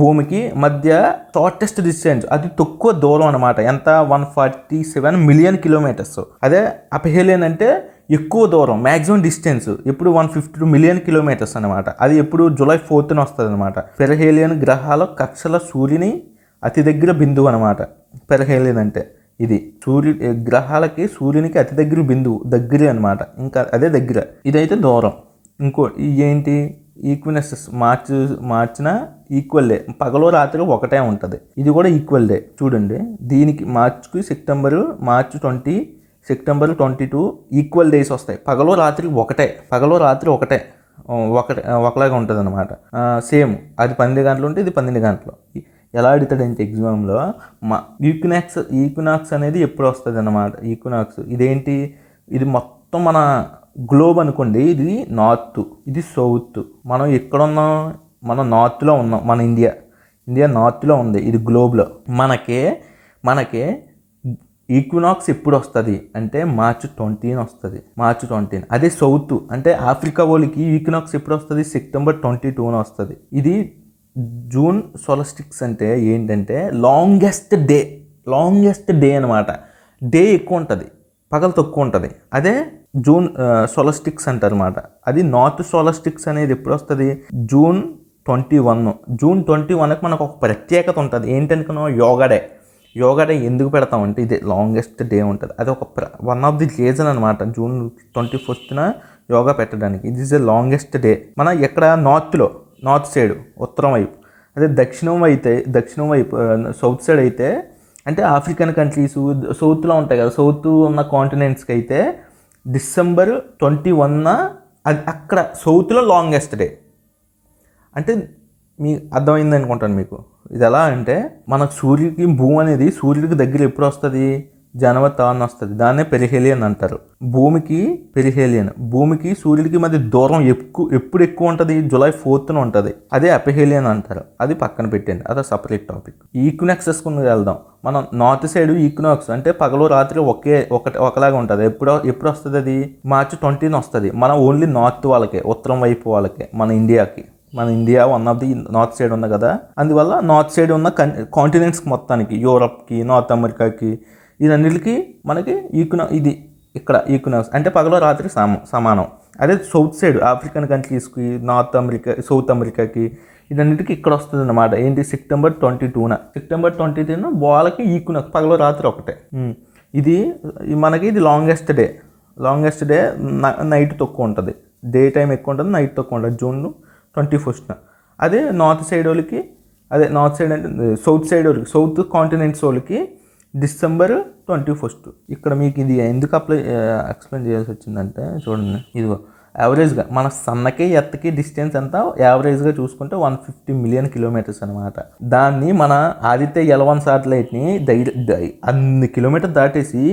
Speaker 1: భూమికి మధ్య షార్టెస్ట్ డిస్టెన్స్, అది తక్కువ దూరం అనమాట. ఎంత, 147 మిలియన్ కిలోమీటర్స్. అదే అపహేలియన్ అంటే ఎక్కువ దూరం, మ్యాక్సిమం డిస్టెన్స్ ఎప్పుడు 152 మిలియన్ కిలోమీటర్స్ అనమాట. అది ఎప్పుడు జూలై 4న వస్తుంది అనమాట. పెరహేలియన్ గ్రహాల కక్షల సూర్యుని అతి దగ్గర బిందువు అనమాట. పెరహేలియన్ అంటే ఇది గ్రహాలకి సూర్యునికి అతి దగ్గర బిందువు, దగ్గర అనమాట. ఇంకా అదే దగ్గర, ఇదైతే దూరం. ఇంకో ఏంటి, ఈక్వినెసెస్ మార్చిన ఈక్వల్ డే, పగలు రాత్రి ఒకటే ఉంటుంది. ఇది కూడా ఈక్వల్ డే. చూడండి, దీనికి మార్చి 20 సెప్టెంబర్ 22 ఈక్వల్ డేస్ వస్తాయి. పగలు రాత్రి ఒకటే ఒకలాగా ఉంటుంది అనమాట. సేమ్ అది 12 గంటలు ఉంటే ఇది 12 గంటలు. ఎలా అడుగుతాడంటే ఎగ్జామ్లో మా ఈక్వినాక్స్ అనేది ఎప్పుడు వస్తుంది అన్నమాట. ఈక్వినాక్స్ ఇదేంటి, ఇది మొత్తం మన గ్లోబ్ అనుకోండి. ఇది నార్త్, ఇది సౌత్. మనం ఎక్కడ ఉన్నాం, మనం నార్త్లో ఉన్నాం. మన ఇండియా నార్త్లో ఉంది. ఇది గ్లోబ్లో. మనకే ఈక్వినాక్స్ ఎప్పుడు వస్తుంది అంటే మార్చి 20 వస్తుంది. మార్చి 20. అదే సౌత్ అంటే ఆఫ్రికా వాళ్ళకి ఈక్వినాక్స్ ఎప్పుడు వస్తుంది, సెప్టెంబర్ 22 వస్తుంది. ఇది జూన్ సోలస్టిక్స్ అంటే ఏంటంటే లాంగెస్ట్ డే అనమాట. డే ఎక్కువ ఉంటుంది, పగలు తక్కువ ఉంటుంది. అదే జూన్ సోలస్టిక్స్ అంటారు అనమాట. అది నార్త్ సోలస్టిక్స్ అనేది ఎప్పుడు వస్తుంది, జూన్ 21. జూన్ 21కి మనకు ఒక ప్రత్యేకత ఉంటుంది. ఏంటనుకున్నాం, యోగా డే ఎందుకు పెడతామంటే ఇదే లాంగెస్ట్ డే ఉంటుంది. అది ఒక వన్ ఆఫ్ ది రీజన్ అనమాట. జూన్ 21న యోగా పెట్టడానికి. ఇది ఈజ్ ద లాంగెస్ట్ డే. మన ఎక్కడ నార్త్ సైడ్ ఉత్తరం వైపు. అదే దక్షిణం వైపు సౌత్ సైడ్ అయితే అంటే ఆఫ్రికన్ కంట్రీస్ సౌత్లో ఉంటాయి కదా, సౌత్ ఉన్న కాంటినెంట్స్కి అయితే డిసెంబర్ 21 అది అక్కడ సౌత్లో లాంగెస్ట్ డే. అంటే మీ అర్థమైంది అనుకుంటాను మీకు. ఇది ఎలా అంటే మనకు భూమి అనేది సూర్యుడికి దగ్గర ఎప్పుడు వస్తుంది, జనవరి 3 వస్తుంది. దాన్నే పెరిహేలియన్ అంటారు. భూమికి సూర్యుడికి మధ్య దూరం ఎప్పుడు ఎక్కువ ఉంటుంది, జూలై 4న ఉంటుంది. అదే అపెహేలియన్ అంటారు. అది పక్కన పెట్టండి, అదే సపరేట్ టాపిక్. ఈక్వినాక్సెస్ కు వెళ్దాం. మనం నార్త్ సైడ్ ఈక్వినాక్స్ అంటే పగలు రాత్రి ఒకలాగా ఉంటుంది. ఎప్పుడు వస్తుంది, అది మార్చి 20 వస్తుంది. మనం ఓన్లీ నార్త్ వాళ్ళకే, ఉత్తరం వైపు వాళ్ళకే, మన India one of the north side ఉంది కదా, అందువల్ల నార్త్ సైడ్ ఉన్న కాంటినెంట్స్కి మొత్తానికి, యూరప్కి, నార్త్ అమెరికాకి, ఇదన్నిటికీ మనకి ఇది ఇక్కడ ఈక్వినాక్స్ అంటే పగలు రాత్రి సమానం. అదే సౌత్ సైడ్ ఆఫ్రికన్ కంట్రీస్కి, సౌత్ అమెరికాకి, ఇదన్నిటికీ ఇక్కడ వస్తుంది అన్నమాట. ఏంటి, సెప్టెంబర్ 22 వాళ్ళకి ఈక్వినాక్స్ పగలు రాత్రి ఒకటే. ఇది లాంగెస్ట్ డే. నైట్ తక్కువ ఉంటుంది, డే టైం ఎక్కువ ఉంటుంది, నైట్ తక్కువ ఉంటుంది. జూన్ 21. అదే నార్త్ సైడ్ వాళ్ళకి, అంటే సౌత్ కాంటినెంట్స్ వాళ్ళకి డిసెంబర్ 21. ఇక్కడ మీకు ఇది ఎందుకు ఎక్స్ప్లెయిన్ చేయాల్సి వచ్చిందంటే చూడండి, ఇదిగో యావరేజ్గా మన సన్నకి ఎత్తకి డిస్టెన్స్ ఎంత యావరేజ్గా చూసుకుంటే 150 మిలియన్ కిలోమీటర్స్ అనమాట. దాన్ని మన ఆదిత్య L1 శాటిలైట్ని అన్ని కిలోమీటర్ దాటేసి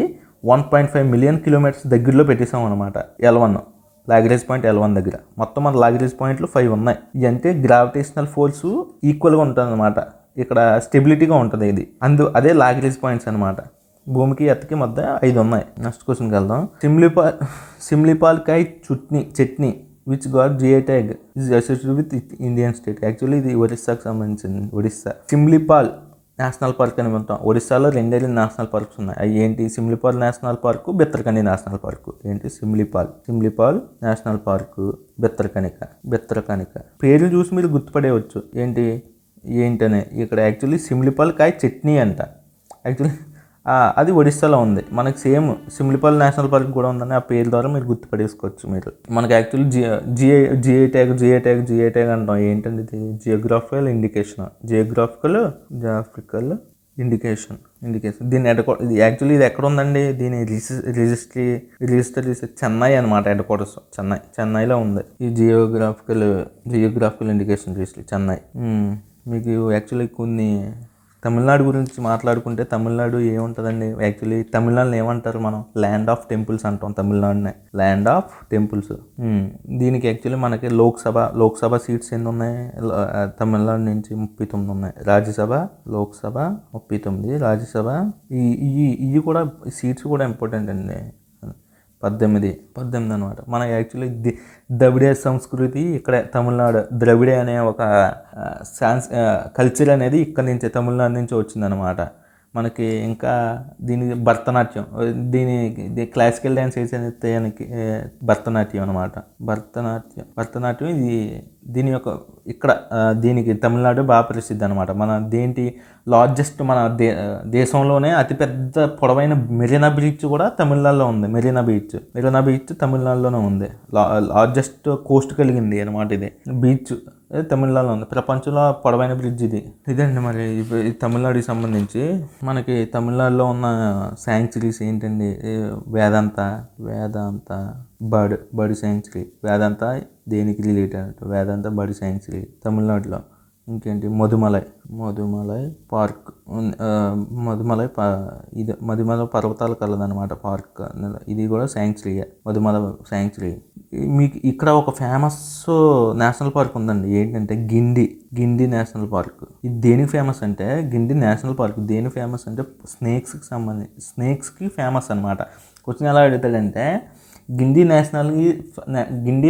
Speaker 1: 1.5 మిలియన్ కిలోమీటర్స్ దగ్గరలో పెట్టేసాం అనమాట. L1 లాగ్రేంజ్ పాయింట్ L1 దగ్గర. మొత్తం మన లాగ్రేంజ్ పాయింట్లు 5 ఉన్నాయి. ఇవి అంటే గ్రావిటేషనల్ ఫోర్సు ఈక్వల్గా ఉంటుంది అనమాట. ఇక్కడ స్టెబిలిటీగా ఉంటుంది ఇది. అదే లాగ్రేంజ్ పాయింట్స్ అనమాట. భూమికి ఎత్తకి మధ్య 5 ఉన్నాయి. నెక్స్ట్ క్వశ్చన్కి వెళ్దాం. సిమ్లీపాల్ కాయ్ chutney which got GI tag is associated with Indian state. Actually ఇది ఒరిస్సాకి సంబంధించింది. ఒడిస్సా సిమ్లీపాల్ నేషనల్ పార్క్ అని ఉంటాం. ఒడిస్సాలో 2 నేషనల్ పార్క్స్ ఉన్నాయి. అవి ఏంటి, Similipal national park, Bhitarkanika national park. ఏంటి, సిమ్లీపాల్ నేషనల్ పార్కు, బిత్తరకనిక. పేర్లు చూసి మీరు గుర్తుపడేయవచ్చు ఏంటనే. ఇక్కడ యాక్చువల్లీ సిమ్లీపాల్ కాయ్ చట్నీ అంట. యాక్చువల్లీ అది ఒడిస్సాలో ఉంది. మనకి సేమ్ సిమ్లీపాల్ నేషనల్ పార్క్ కూడా ఉందని ఆ పేరు ద్వారా మీరు గుర్తుపడేసుకోవచ్చు. మీరు మనకి యాక్చువల్లీ జిఐ ట్యాగ్ అంటాం. ఏంటంటే ఇది జియోగ్రాఫికల్ ఇండికేషన్. దీన్ని ఇది యాక్చువల్లీ ఇది ఎక్కడ ఉందండి, దీని రిజిస్టర్ చెన్నై అనమాట. హెడ్ క్వార్టర్స్ చెన్నైలో ఉంది ఈ జియోగ్రాఫికల్ ఇండికేషన్ రిజిస్టర్ చెన్నై. మీకు యాక్చువల్లీ కొన్ని తమిళనాడు గురించి మాట్లాడుకుంటే, తమిళనాడు ఏముంటుందండి, యాక్చువల్లీ తమిళనాడుని ఏమంటారు మనం, ల్యాండ్ ఆఫ్ టెంపుల్స్ అంటాం. తమిళనాడునే ల్యాండ్ ఆఫ్ టెంపుల్స్. దీనికి యాక్చువల్లీ మనకి లోక్సభ సీట్స్ ఎన్ని ఉన్నాయి, తమిళనాడు నుంచి 39 ఉన్నాయి. లోక్సభ 39, రాజ్యసభ ఇవి కూడా సీట్స్ కూడా ఇంపార్టెంట్ అండి. 18 అనమాట. మన యాక్చువల్లీ ద్రవిడ సంస్కృతి ఇక్కడ తమిళనాడు, ద్రవిడ అనే ఒక కల్చర్ అనేది ఇక్కడ నుంచి తమిళనాడు నుంచి వచ్చిందనమాట. మనకి ఇంకా దీనికి భరతనాట్యం, క్లాసికల్ డ్యాన్స్ వేసేదానికి భరతనాట్యం అనమాట. భరతనాట్యం దీని యొక్క ఇక్కడ దీనికి తమిళనాడు బాగా ప్రసిద్ధి అనమాట. లార్జెస్ట్ మన దేశంలోనే అతిపెద్ద పొడవైన మెరీనా బీచ్ కూడా తమిళనాడులో ఉంది. మెరీనా బీచ్ తమిళనాడులోనే ఉంది. లార్జెస్ట్ కోస్ట్ కలిగింది అనమాట. ఇది బీచ్ తమిళనాడులో ఉంది. ప్రపంచంలో పొడవైన బ్రిడ్జ్ ఇదండి. మరి తమిళనాడుకి సంబంధించి మనకి తమిళనాడులో ఉన్న శాంక్చురీస్ ఏంటండి, వేదాంత బర్డ్ శాంక్చురీ. వేదాంత దేనికి రిలేటెడ్? వేదాంత బర్డ్ శాంక్చురీ తమిళనాడులో. ఇంకేంటి మధుమలై పార్క్. మధుమలై పర్వతాలు కలదనమాట పార్క్. ఇది కూడా శాంక్చురీయే, మధుమలై శాంక్చురీ. మీకు ఇక్కడ ఒక ఫేమస్ నేషనల్ పార్క్ ఉందండి, ఏంటంటే గిండి నేషనల్ పార్క్. ఇది దేనికి ఫేమస్ అంటే, గిండి నేషనల్ పార్క్ దేనికి ఫేమస్ అంటే స్నేక్స్కి ఫేమస్ అనమాట. క్వశ్చన్ ఎలా అడుగుతాడంటే, గిండి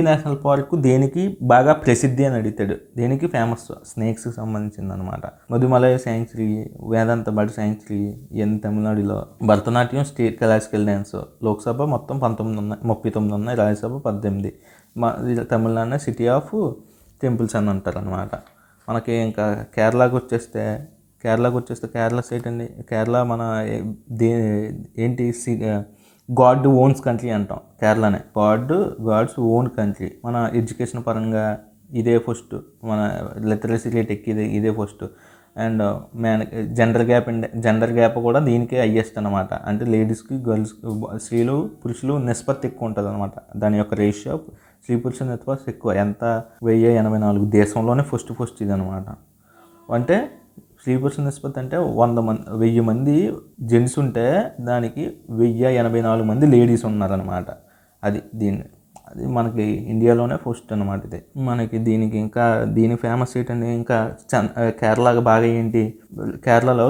Speaker 1: నేషనల్ పార్క్ దేనికి బాగా ప్రసిద్ధి అని అడుగుతాడు. దేనికి ఫేమస్? స్నేక్స్కి సంబంధించింది అనమాట. మధుమలై శాంక్చురీ, వేదాంత బర్డ్ శాంక్చురీ ఇవన్నీ తమిళనాడులో. Bharatanatyam state classical dance. Lok Sabha మొత్తం 39 ఉన్నాయి, Rajya Sabha 18. Tamil Nadu city of temples అని అంటారు అనమాట. మనకి ఇంకా కేరళకు వచ్చేస్తే కేరళ స్టేట్ అండి. కేరళ మన ఏంటి గాడ్ ఓన్స్ కంట్రీ అంటాం కేరళనే. God's own country. మన ఎడ్యుకేషన్ పరంగా ఇదే ఫస్ట్, మన లిటరసీ రేట్ ఇదే ఫస్ట్. అండ్ జెండర్ గ్యాప్ కూడా దీనికే హైయెస్ట్ అనమాట. అంటే లేడీస్కి స్త్రీలు పురుషులు నిష్పత్తి ఎక్కువ ఉంటుంది అనమాట. దాని యొక్క రేషియో స్త్రీ పురుషుల నిష్పత్తి ఎక్కువ. ఎంత? 1084. దేశంలోనే ఫస్ట్ ఇది అనమాట. అంటే స్త్రీ పురుషుల నిష్పత్తి అంటే 1000 మంది జెంట్స్ ఉంటే దానికి 1084 మంది లేడీస్ ఉన్నారనమాట. అది మనకి ఇండియాలోనే ఫస్ట్ అనమాట ఇది. మనకి దీని ఫేమస్ ఏంటంటే, ఇంకా కేరళకి బాగా ఏంటి, కేరళలో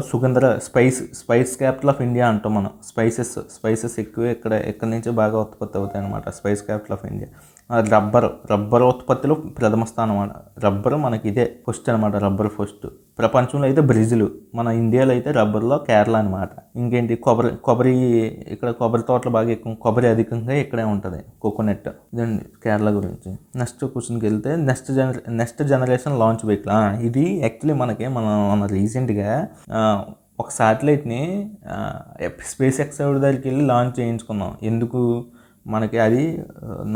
Speaker 1: స్పైస్ క్యాపిటల్ ఆఫ్ ఇండియా అంటాం మనం. స్పైసెస్ ఎక్కువ ఎక్కడి నుంచే బాగా ఉత్పత్తి అవుతాయి అనమాట. Spice capital of India. Rubber ఉత్పత్తిలో ప్రథమ స్థానం. రబ్బర్ మనకి ఇదే ఫస్ట్ అనమాట. Rubber first. ప్రపంచంలో అయితే బ్రెజిల్, మన ఇండియాలో అయితే రబ్బర్లో కేరళ అనమాట. ఇంకేంటి, కొబ్బరి ఇక్కడ కొబ్బరి తోటలు బాగా ఎక్కువ, కొబ్బరి అధికంగా ఇక్కడే ఉంటుంది, కోకోనట్. ఇదండి కేరళ గురించి. నెక్స్ట్ క్వశ్చన్కి వెళ్తే, నెక్స్ట్ జనరేషన్ లాంచ్ వెహికల్. ఇది యాక్చువల్లీ మన రీసెంట్గా ఒక శాటిలైట్ని స్పేస్ ఎక్స్ దగ్గరికి వెళ్ళి లాంచ్ చేయించుకున్నాం. ఎందుకు? మనకి అది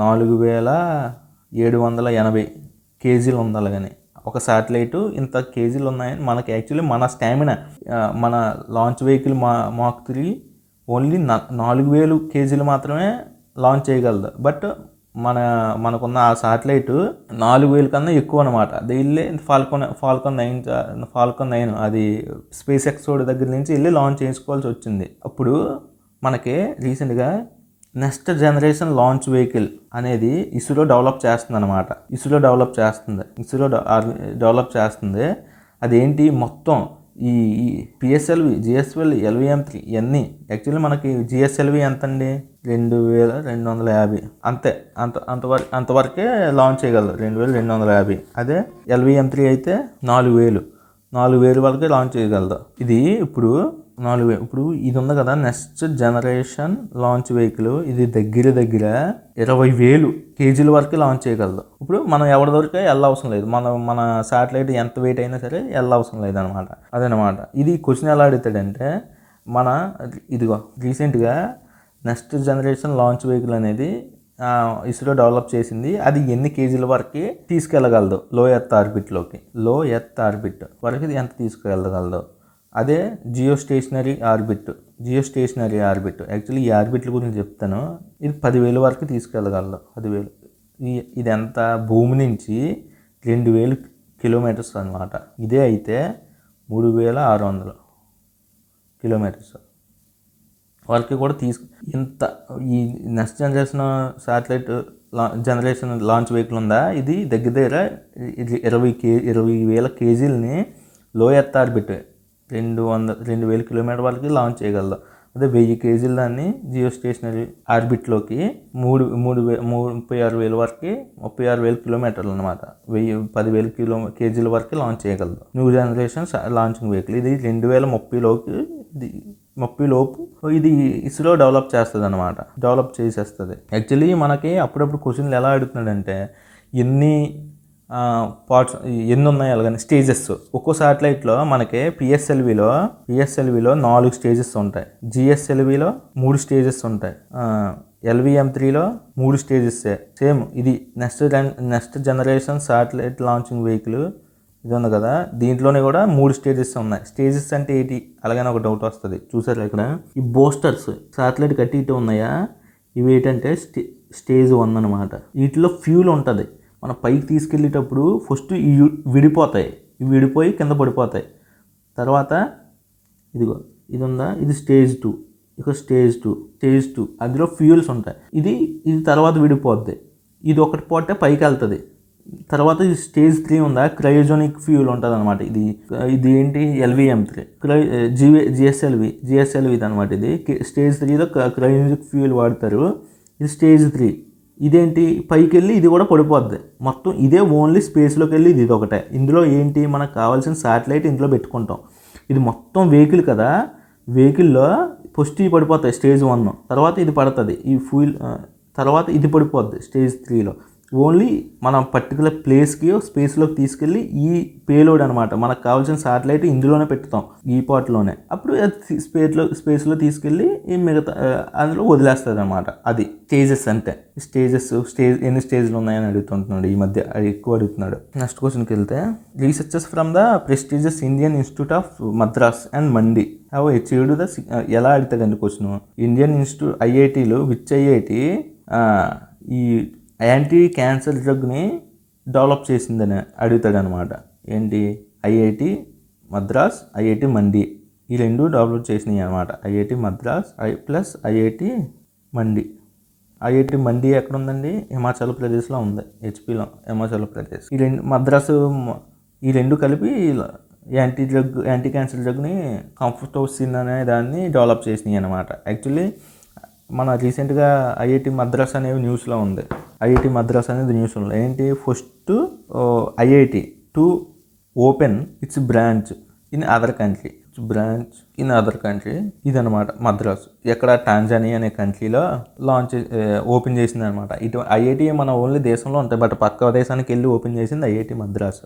Speaker 1: 4780 కేజీలు ఉండాలి. కానీ ఒక శాటిలైట్ ఇంత కేజీలు ఉన్నాయని మనకి యాక్చువల్లీ మన స్టామినా, మన లాంచ్ వెహికల్ మాక్ 3 ఓన్లీ 4000 కేజీలు మాత్రమే లాంచ్ చేయగలదు. బట్ మనకున్న ఆ శాటిలైట్ 4000 కన్నా ఎక్కువ అనమాట. అది వెళ్ళి ఫాల్కన్ 9 అది స్పేస్ ఎక్స్ దగ్గర నుంచి వెళ్ళి లాంచ్ చేసుకోవాల్సి వచ్చింది. అప్పుడు మనకి రీసెంట్గా నెక్స్ట్ జనరేషన్ లాంచ్ వెహికల్ అనేది ఇస్రో డెవలప్ చేస్తుంది అనమాట. ఇస్రో డెవలప్ చేస్తుంది. అదేంటి, మొత్తం ఈ పిఎస్ఎల్వి, జిఎస్ఎల్వి, LVM-3 ఇవన్నీ యాక్చువల్లీ మనకి జిఎస్ఎల్వి ఎంత అండి, 2250 అంతే. అంతవరకే లాంచ్ చేయగలరు, 2250. అదే LVM-3 అయితే 4000 వరకే లాంచ్ చేయగలదు. ఇది ఇప్పుడు 4000. ఇప్పుడు ఇది ఉంది కదా నెక్స్ట్ జనరేషన్ లాంచ్ వెహికల్, ఇది దగ్గర 20,000 కేజీల వరకు లాంచ్ చేయగలదు. ఇప్పుడు మనం ఎవరి దొరికే వెళ్ళవసరం లేదు. మన శాటిలైట్ ఎంత వెయిట్ అయినా సరే వెళ్ళవసరం లేదనమాట. అదనమాట. ఇది క్వశ్చన్ ఎలా అడుగుతాడంటే, ఇదిగో రీసెంట్గా నెక్స్ట్ జనరేషన్ లాంచ్ వెహికల్ అనేది ఇస్రో డెవలప్ చేసింది. అది ఎన్ని కేజీల వరకు తీసుకెళ్ళగలదు లో ఎర్త్ ఆర్బిట్ వరకు ఎంత తీసుకెళ్ళగలదు. అదే జియో స్టేషనరీ ఆర్బిట్. యాక్చువల్లీ ఈ ఆర్బిట్ల గురించి చెప్తాను. ఇది 10,000 వరకు తీసుకెళ్ళగలదు. 10,000. ఇది ఎంత? భూమి నుంచి 2000 కిలోమీటర్స్ అనమాట. ఇదే అయితే 3600 కిలోమీటర్స్ వరకు కూడా ఇంత ఈ next generation satellite generation launch vehicle ఉందా, ఇది దగ్గర 20,000 కేజీలని లో ఎర్త్ ఆర్బిట్ 2000 కిలోమీటర్ వరకు లాంచ్ చేయగలదు. అదే 1000 కేజీలు దాన్ని జియో స్టేషనరీ ఆర్బిట్లోకి 36,000 వరకు 36,000 కిలోమీటర్లు అనమాట. 10,000 కేజీల వరకు లాంచ్ చేయగలదు న్యూ జనరేషన్ లాంచింగ్ వెహికల్. ఇది 2030 లోపు ఇది ఇస్రో డెవలప్ చేస్తుంది అనమాట. డెవలప్ చేసేస్తుంది. యాక్చువల్లీ మనకి అప్పుడప్పుడు క్వశ్చన్లు ఎలా అడుగుతున్నాడంటే, ఎన్ని పార్ట్స్ ఎన్ని ఉన్నాయి అలాగని స్టేజెస్. ఒక్కో శాటిలైట్లో మనకి పిఎస్ఎల్విలో 4 స్టేజెస్ ఉంటాయి. జిఎస్ఎల్విలో 3 స్టేజెస్ ఉంటాయి. LVM-3లో 3 స్టేజెస్. సేమ్ ఇది next generation satellite launching vehicle ఇది ఉంది కదా, దీంట్లోనే కూడా 3 స్టేజెస్ ఉన్నాయి. స్టేజెస్ అంటే ఏంటి అలాగని ఒక డౌట్ వస్తుంది. చూసారు ఇక్కడ ఈ బూస్టర్స్ శాటిలైట్ కట్టి ఇటు ఉన్నాయా, ఇవి ఏంటంటే స్టేజ్ 1 అనమాట. వీటిలో ఫ్యూల్ ఉంటుంది. మనం పైకి తీసుకెళ్ళేటప్పుడు ఫస్ట్ ఇవి విడిపోతాయి, ఇవి విడిపోయి కింద పడిపోతాయి. తర్వాత ఇదిగో ఇది ఉందా, ఇది స్టేజ్ 2, ఇక స్టేజ్ 2 అందులో ఫ్యూల్స్ ఉంటాయి. ఇది తర్వాత విడిపోద్ది. ఇది ఒకటి పోతే పైకి వెళ్తుంది. తర్వాత ఈ స్టేజ్ 3 ఉందా, క్రయోజోనిక్ ఫ్యూల్ ఉంటుంది అనమాట. ఇది ఏంటి, LVM3 జిఎస్ఎల్వి ఇది అనమాట. ఇది స్టేజ్ 3లో క్రయోజోనిక్ ఫ్యూల్ వాడతారు. ఇది స్టేజ్ 3. ఇదేంటి, పైకి వెళ్ళి ఇది కూడా పడిపోద్ది. మొత్తం ఇదే ఓన్లీ స్పేస్లోకి వెళ్ళి ఇది ఒకటే. ఇందులో ఏంటి, మనకు కావాల్సిన శాటిలైట్ ఇందులో పెట్టుకుంటాం. ఇది మొత్తం వెహికల్ కదా, వెహికల్లో ఫస్ట్ ఇవి పడిపోతాయి స్టేజ్ 1, తర్వాత ఇది పడుతుంది ఈ ఫ్యూల్, తర్వాత ఇది పడిపోద్ది స్టేజ్ 3లో. ఓన్లీ మనం పర్టికులర్ ప్లేస్కి స్పేస్లోకి తీసుకెళ్ళి ఈ పేలోడ్ అనమాట, మనకు కావాల్సిన శాటిలైట్ ఇందులోనే పెట్టుతాం, ఈ పార్ట్లోనే. అప్పుడు అది స్పేస్లో తీసుకెళ్ళి ఈ మిగతా అందులో వదిలేస్తుంది అనమాట. అది స్టేజెస్ అంటే. ఎన్ని స్టేజ్లు ఉన్నాయని అడుగుతుంటున్నాడు ఈ మధ్య, ఎక్కువ అడుగుతున్నాడు. నెక్స్ట్ క్వశ్చన్కి వెళ్తే, researchers from the prestigious Indian Institute of Madras and Mandi have achieved the, ఎలా అడుగుతాడండి క్వశ్చన్, ఇండియన్ ఇన్స్టిట్యూట్ ఐఐటీలు విచ్ ఐఐటి ఈ యాంటీ క్యాన్సర్ డ్రగ్ని డెవలప్ చేసిందని అడుగుతాడు అనమాట. ఏంటి, ఐఐటి మద్రాస్, ఐఐటి మండి, ఈ రెండు డెవలప్ చేసినాయి అనమాట. ఐఐటి మద్రాస్ ప్లస్ ఐఐటి మండి. ఐఐటి మండి ఎక్కడ ఉందండి, హిమాచల్ ప్రదేశ్లో ఉంది, హెచ్పిలో, హిమాచల్ ప్రదేశ్. ఈ రెండు కలిపి యాంటీ క్యాన్సర్ డ్రగ్ని కంఫర్టోసిన్ అనే దాన్ని డెవలప్ చేసినాయి అనమాట. యాక్చువల్లీ మన రీసెంట్గా ఐఐటి మద్రాస్ అనేవి న్యూస్లో ఉంది. ఐఐటి మద్రాస్ అనేది న్యూస్లో ఏంటి, first IIT to open it's branch in other country, ఇదనమాట మద్రాసు. ఎక్కడ, టాంజానియా అనే కంట్రీలో ఓపెన్ చేసింది అనమాట. ఐఐటి మన ఓన్లీ దేశంలో ఉంటాయి, బట్ పక్క దేశానికి వెళ్ళి ఓపెన్ చేసింది ఐఐటి మద్రాసు.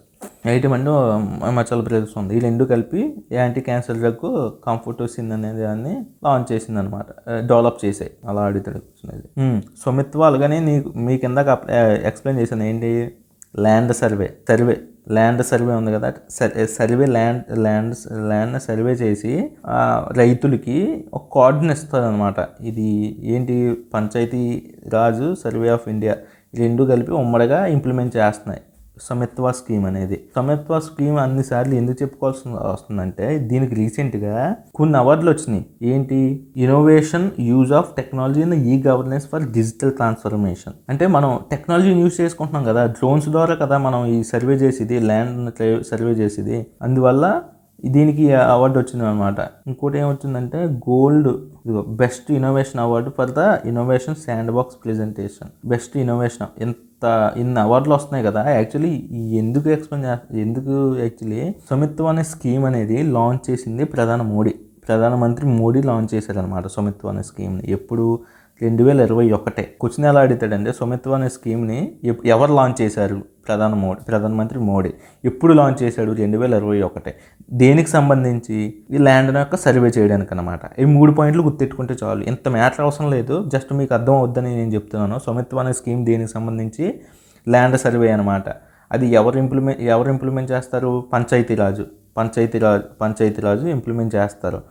Speaker 1: ఐఐటి మండి హిమాచల్ ప్రదేశ్ ఉంది. ఈ రెండు కలిపి యాంటీ క్యాన్సర్ డ్రగ్ కంఫర్టోసిన్ అనే దాన్ని లాంచ్ చేసింది అనమాట, డెవలప్ చేసాయి. అలా అడుగుతాడు. స్వమిత్వ అలాగని మీ కింద ఎక్స్ప్లెయిన్ చేశాను. ఏంటి, ల్యాండ్ సర్వే ఉంది కదా, ల్యాండ్ సర్వే చేసి రైతులకి ఒక కార్డుని ఇస్తుంది అనమాట. ఇది ఏంటి, పంచాయతీ రాజు సర్వే ఆఫ్ ఇండియా, ఈ రెండు కలిపి ఉమ్మడిగా ఇంప్లిమెంట్ చేస్తున్నాయి స్వమిత్వ స్కీమ్ అనేది. స్వమిత్వ స్కీమ్ అన్నిసార్లు ఎందుకు చెప్పుకోవాల్సి వస్తుందంటే, దీనికి రీసెంట్గా కొన్ని అవార్డులు వచ్చినాయి. ఏంటి, innovation use of technology in e governance for digital transformation. అంటే మనం టెక్నాలజీని యూజ్ చేసుకుంటున్నాం కదా, డ్రోన్స్ ద్వారా కదా మనం ఈ సర్వే చేసేది, ల్యాండ్ సర్వే చేసేది. అందువల్ల దీనికి అవార్డు వచ్చింది అనమాట. ఇంకోటి ఏమొచ్చిందంటే, gold best innovation award for the innovation sandbox presentation. Best innovation. ఇన్ని అవార్డులు వస్తున్నాయి కదా. యాక్చువల్లీ ఎందుకు యాక్చువల్లీ స్వమిత్వ అనే స్కీమ్ అనేది లాంచ్ చేసింది ప్రధానమంత్రి మోడీ లాంచ్ చేశారనమాట స్వమిత్వ అనే స్కీమ్ని. ఎప్పుడు, 2021. క్వశ్చన్ ఎలా అడుగుతాడంటే, స్వమిత్వ అనే స్కీమ్ని ఎవరు లాంచ్ చేశారు, ప్రధానమంత్రి మోడీ. ఎప్పుడు లాంచ్ చేశాడు, 2021. దేనికి సంబంధించి, ఈ ల్యాండ్ యొక్క సర్వే చేయడానికి అనమాట. ఈ 3 పాయింట్లు గుర్తెట్టుకుంటే చాలు, ఇంత మ్యాటర్ అవసరం లేదు, జస్ట్ మీకు అర్థం అవుద్దని నేను చెప్తున్నాను. స్వమిత్వ అనే స్కీమ్ దేనికి సంబంధించి, ల్యాండ్ సర్వే అనమాట. అది ఎవరు ఇంప్లిమెంట్ చేస్తారు, పంచాయతీరాజు ఇంప్లిమెంట్ చేస్తారు.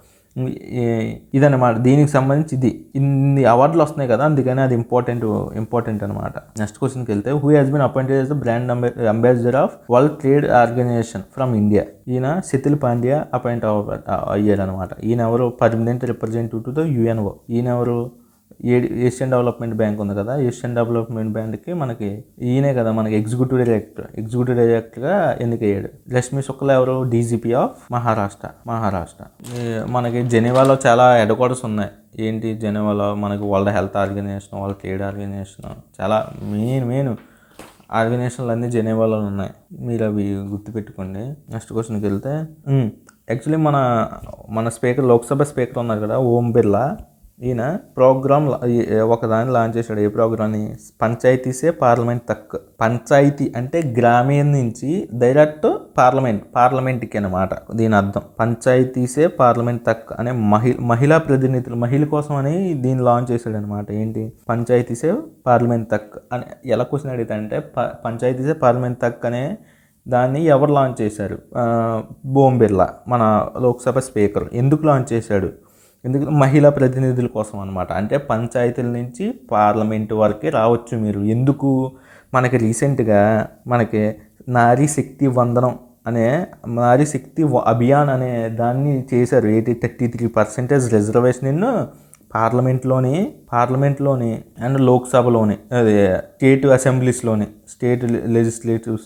Speaker 1: ఇదన్నమాట దీనికి సంబంధించి. ఇన్ని అవార్డులు వస్తున్నాయి కదా, అందుకని అది ఇంపార్టెంట్ అనమాట. నెక్స్ట్ క్వశ్చన్కి వెళ్తే, who has been appointed as the brand ambassador of World Trade Organization from India. ఈయన సెతిల్ పాండ్యా అపాయింట్ అయ్యారు అనమాట. ఈయన ఎవరు, permanent representative to the UNO. ఈయన ఎవరు, ఏషియన్ డెవలప్మెంట్ బ్యాంక్ ఉంది కదా, ఏషియన్ డెవలప్మెంట్ బ్యాంక్కి మనకి ఈయనే కదా మనకి ఎగ్జిక్యూటివ్ డైరెక్టర్గా ఎన్నికయ్యాడు. లక్ష్మీ శుక్లా ఎవరు, DGP ఆఫ్ మహారాష్ట్ర. మనకి జెనీవాలో చాలా హెడ్ క్వార్టర్స్ ఉన్నాయి. ఏంటి, జెనీవాలో మనకి World Health Organization, World Trade Organization, చాలా మెయిన్ ఆర్గనైజేషన్లు అన్నీ జెనీవాలో ఉన్నాయి. మీరు అవి గుర్తుపెట్టుకోండి. నెక్స్ట్ క్వశ్చన్కి వెళ్తే, యాక్చువల్లీ మన స్పీకర్, లోక్సభ స్పీకర్ ఉన్నారు కదా, ఓం బిర్లా. ఈయన ప్రోగ్రామ్ ఒకదాన్ని లాంచ్ చేశాడు. ఏ ప్రోగ్రామ్ని, పంచాయతీ పార్లమెంట్ తక్. పంచాయతీ అంటే గ్రామీణ నుంచి డైరెక్ట్ పార్లమెంట్కి అనమాట దీని అర్థం. పంచాయతీసే పార్లమెంట్ తక్ అనే మహిళా ప్రతినిధులు, మహిళ కోసం అని దీన్ని లాంచ్ చేశాడు అనమాట. ఏంటి, పంచాయతీసే పార్లమెంట్ తక్ అని. ఎలా క్వశ్చన్ అడిగితే అంటే, పంచాయతీసే పార్లమెంట్ తక్ అనే దాన్ని ఎవరు లాంచ్ చేశారు, ఓం బిర్లా, మన లోక్సభ స్పీకర్. ఎందుకు లాంచ్ చేశాడు, ఎందుకంటే మహిళా ప్రతినిధుల కోసం అనమాట. అంటే పంచాయతీల నుంచి పార్లమెంటు వరకే రావచ్చు మీరు. ఎందుకు మనకి రీసెంట్గా మనకి నారీ శక్తి వందనం అనే నారీ శక్తి అభియాన్ అనే దాన్ని చేశారు. 33% రిజర్వేషన్ పార్లమెంట్లోని అండ్ లోక్సభలోని, అదే స్టేట్ అసెంబ్లీస్లోని, స్టేట్ లెజిస్లేటివ్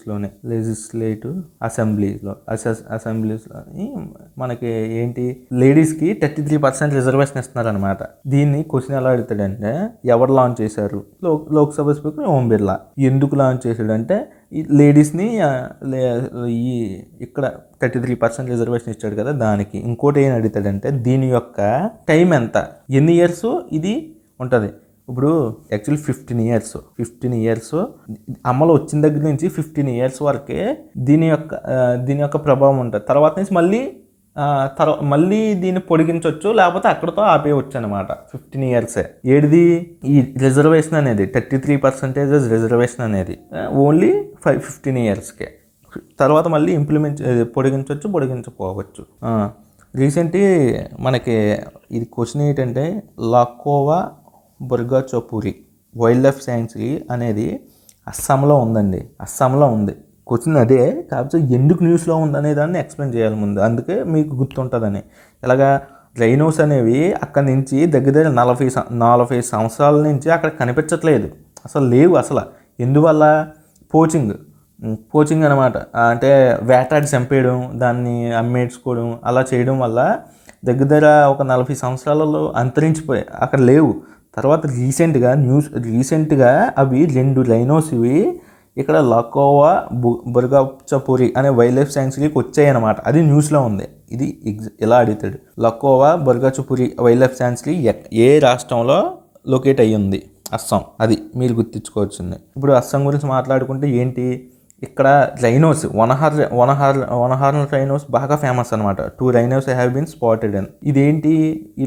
Speaker 1: అసెంబ్లీస్లోని మనకి ఏంటి లేడీస్కి 33% రిజర్వేషన్ ఇస్తున్నారనమాట. దీన్ని క్వశ్చన్ ఎలా అడుగుతాడంటే, ఎవరు లాంచ్ చేశారు? లోక్సభ స్పీకర్ ఓం బిర్లా. ఎందుకు లాంచ్ చేశాడంటే ఈ లేడీస్ని ఈ ఇక్కడ 33% రిజర్వేషన్ ఇచ్చాడు కదా దానికి. ఇంకోటి ఏం అడుగుతాడంటే దీని యొక్క టైం ఎంత, ఎన్ని ఇయర్స్ ఇది ఉంటుంది. ఇప్పుడు యాక్చువల్లీ 15 ఇయర్స్ అమలు వచ్చిన దగ్గర నుంచి 15 ఇయర్స్ వరకే దీని యొక్క ప్రభావం ఉంటుంది. తర్వాత నుంచి మళ్ళీ దీన్ని పొడిగించవచ్చు, లేకపోతే అక్కడతో ఆపేయవచ్చు అనమాట. 15 ఇయర్సే. ఏడిది ఈ రిజర్వేషన్ అనేది 33% రిజర్వేషన్ అనేది ఓన్లీ 15 ఇయర్స్కే. తర్వాత మళ్ళీ పొడిగించకపోవచ్చు. రీసెంట్లీ మనకి ఇది క్వశ్చన్ ఏంటంటే, లాకోవా బొర్గాచోపురి వైల్డ్ లైఫ్ శాంక్చురీ అనేది అస్సాంలో ఉంది. క్వశ్చన్ అదే, కాకపోతే ఎందుకు న్యూస్లో ఉందనే దాన్ని ఎక్స్ప్లెయిన్ చేయాలి ముందు, అందుకే మీకు గుర్తుంటుందని. ఇలాగా రైనోస్ అనేవి అక్కడి నుంచి దగ్గర 40 సంవత్సరాల నుంచి అక్కడ కనిపించట్లేదు, అసలు లేవు. ఎందువల్ల? పోచింగ్ అనమాట. అంటే వేటాడి చంపేయడం, దాన్ని అమ్మేసుకోవడం, అలా చేయడం వల్ల దగ్గర ఒక 40 సంవత్సరాలలో అంతరించిపోయాయి, అక్కడ లేవు. తర్వాత రీసెంట్గా అవి 2 రైనోస్ ఇవి ఇక్కడ లాకోవా బొర్గాచోపురి అనే వైల్డ్ లైఫ్ శాంక్చురీకి వచ్చాయి అనమాట. అది న్యూస్లో ఉంది. ఇది ఎలా అడుగుతాడు, లాకోవా బొర్గాచోపురి వైల్డ్ లైఫ్ శాంక్చురీ ఏ రాష్ట్రంలో లొకేట్ అయ్యి ఉంది? అస్సాం. అది మీరు గుర్తించుకోవచ్చింది. ఇప్పుడు అస్సాం గురించి మాట్లాడుకుంటే ఏంటి, ఇక్కడ రైనోస్ వన్ హార్న్ రైనోస్ బాగా ఫేమస్ అనమాట. 2 రైనోస్ హ్యావ్ బీన్ స్పాటెడ్ అని. ఇదేంటి ఈ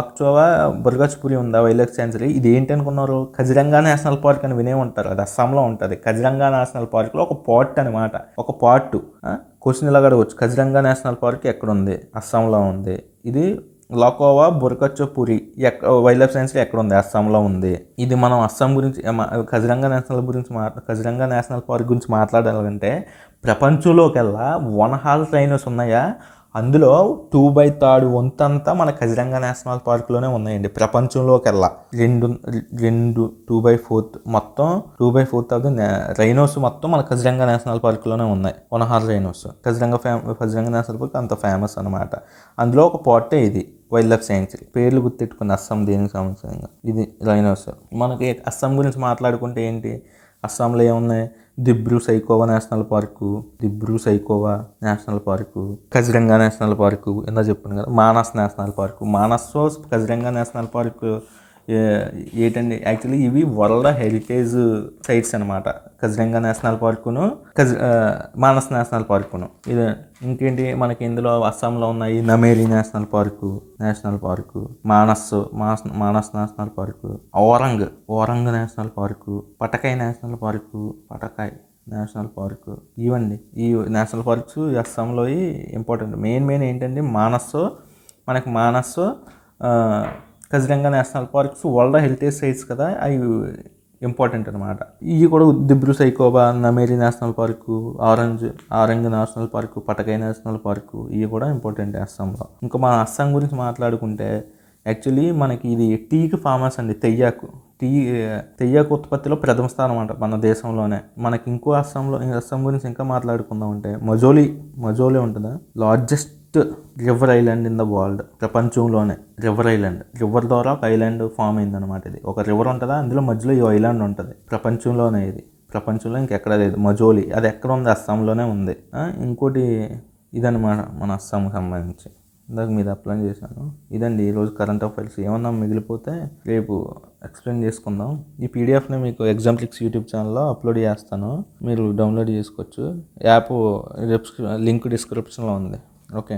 Speaker 1: లక్చోవా బొర్గాచోపురి ఉందా వైల్డ్ లైఫ్ శాంక్చురీ, ఇది ఏంటి అనుకున్నారు? కజిరంగా నేషనల్ పార్క్ అని వినే ఉంటారు, అది అస్సాంలో ఉంటుంది. కజిరంగా నేషనల్ పార్క్లో ఒక పార్ట్ అనమాట, ఒక పార్ట్. క్వశ్చన్ ఇలా అడగవచ్చు, కజిరంగా నేషనల్ పార్క్ ఎక్కడ ఉంది? అస్సాంలో ఉంది. ఇది లాకోవా బొర్గాచోపురి వైల్డ్ లైఫ్ శాంక్చురీ ఎక్కడ ఉంది? అస్సాంలో ఉంది. ఇది మనం అస్సాం గురించి కజిరంగా నేషనల్ పార్క్ గురించి మాట్లాడాలంటే ప్రపంచంలోకెల్లా 1 హార్న్ రైనోస్ ఉన్నాయా, అందులో 2/3 వంతంతా మన కజిరంగా నేషనల్ పార్క్లోనే ఉన్నాయండి. ప్రపంచంలోకెల్లా 2/4 మొత్తం 2/4 ఆఫ్ ది రైనోస్ మొత్తం మన కజిరంగా నేషనల్ పార్క్లోనే ఉన్నాయి. 1 horn rhinos. Kaziranga national park అంత ఫేమస్ అనమాట. అందులో ఒక పార్టే ఇది వైల్డ్ లైఫ్ శాంక్చురీ. పేర్లు గుర్తెట్టుకుని అస్సాం దేనికి సంబంధించిన ఇది రైనోస్. మనకి అస్సాం గురించి మాట్లాడుకుంటే ఏంటి, అస్సాంలో ఏమున్నాయి? Dibru Saikhowa national park, Kaziranga national park, ఎంత చెప్పాను కదా, Manas national park. Kaziranga national park ఏంటండి, యాక్చువల్లీ ఇవి వరల్డ్ హెరిటేజ్ సైట్స్ అనమాట. కజిరంగా నేషనల్ పార్కును మానస్ నేషనల్ పార్కును. ఇది ఇంకేంటి మనకి ఇందులో అస్సాంలో ఉన్నాయి, Nameri national park, Manas national park, Orang national park, Patkai national park. ఇవండి ఈ నేషనల్ పార్క్స్ అస్సాంలో ఇంపార్టెంట్. మెయిన్ ఏంటంటే Manas Kaziranga national parks world heritage sites కదా, అవి ఇంపార్టెంట్ అనమాట. ఇవి కూడా Dibru Saikhowa, Nameri national park, Orang national park, Patkai national park, ఇవి కూడా ఇంపార్టెంట్ అస్సాంలో. ఇంకా మన అస్సాం గురించి మాట్లాడుకుంటే యాక్చువల్లీ మనకి ఇది టీకి ఫేమస్ అండి. తెయ్యాకు ఉత్పత్తిలో ప్రథమ స్థానం అంట మన దేశంలోనే. మనకి ఇంకో అస్సాం గురించి ఇంకా మాట్లాడుకుందాం అంటే మజోలీ ఉంటుందా, largest river island in the world. ప్రపంచంలోనే రివర్ ద్వారా ఒక ఐలాండ్ ఫామ్ అయింది అనమాట. ఇది ఒక రివర్ ఉంటుందా, అందులో మధ్యలో ఈ ఐలాండ్ ఉంటుంది. ప్రపంచంలో ఇంకెక్కడ లేదు మజోలీ. అది ఎక్కడ ఉంది? అస్సాంలోనే ఉంది. ఇంకోటి ఇదన్నమాట మన అస్సాంకి సంబంధించి. ఇందాక మీద అప్లై చేశాను. ఇదండి ఈరోజు కరెంట్ అఫైర్స్. ఏమన్నా మిగిలిపోతే రేపు ఎక్స్ప్లెయిన్ చేసుకుందాం. ఈ పీడిఎఫ్ని మీకు ఎగ్జాంప్లిక్స్ యూట్యూబ్ ఛానల్లో అప్లోడ్ చేస్తాను, మీరు డౌన్లోడ్ చేసుకోవచ్చు. యాప్ లింక్ డిస్క్రిప్షన్లో ఉంది. ఓకే.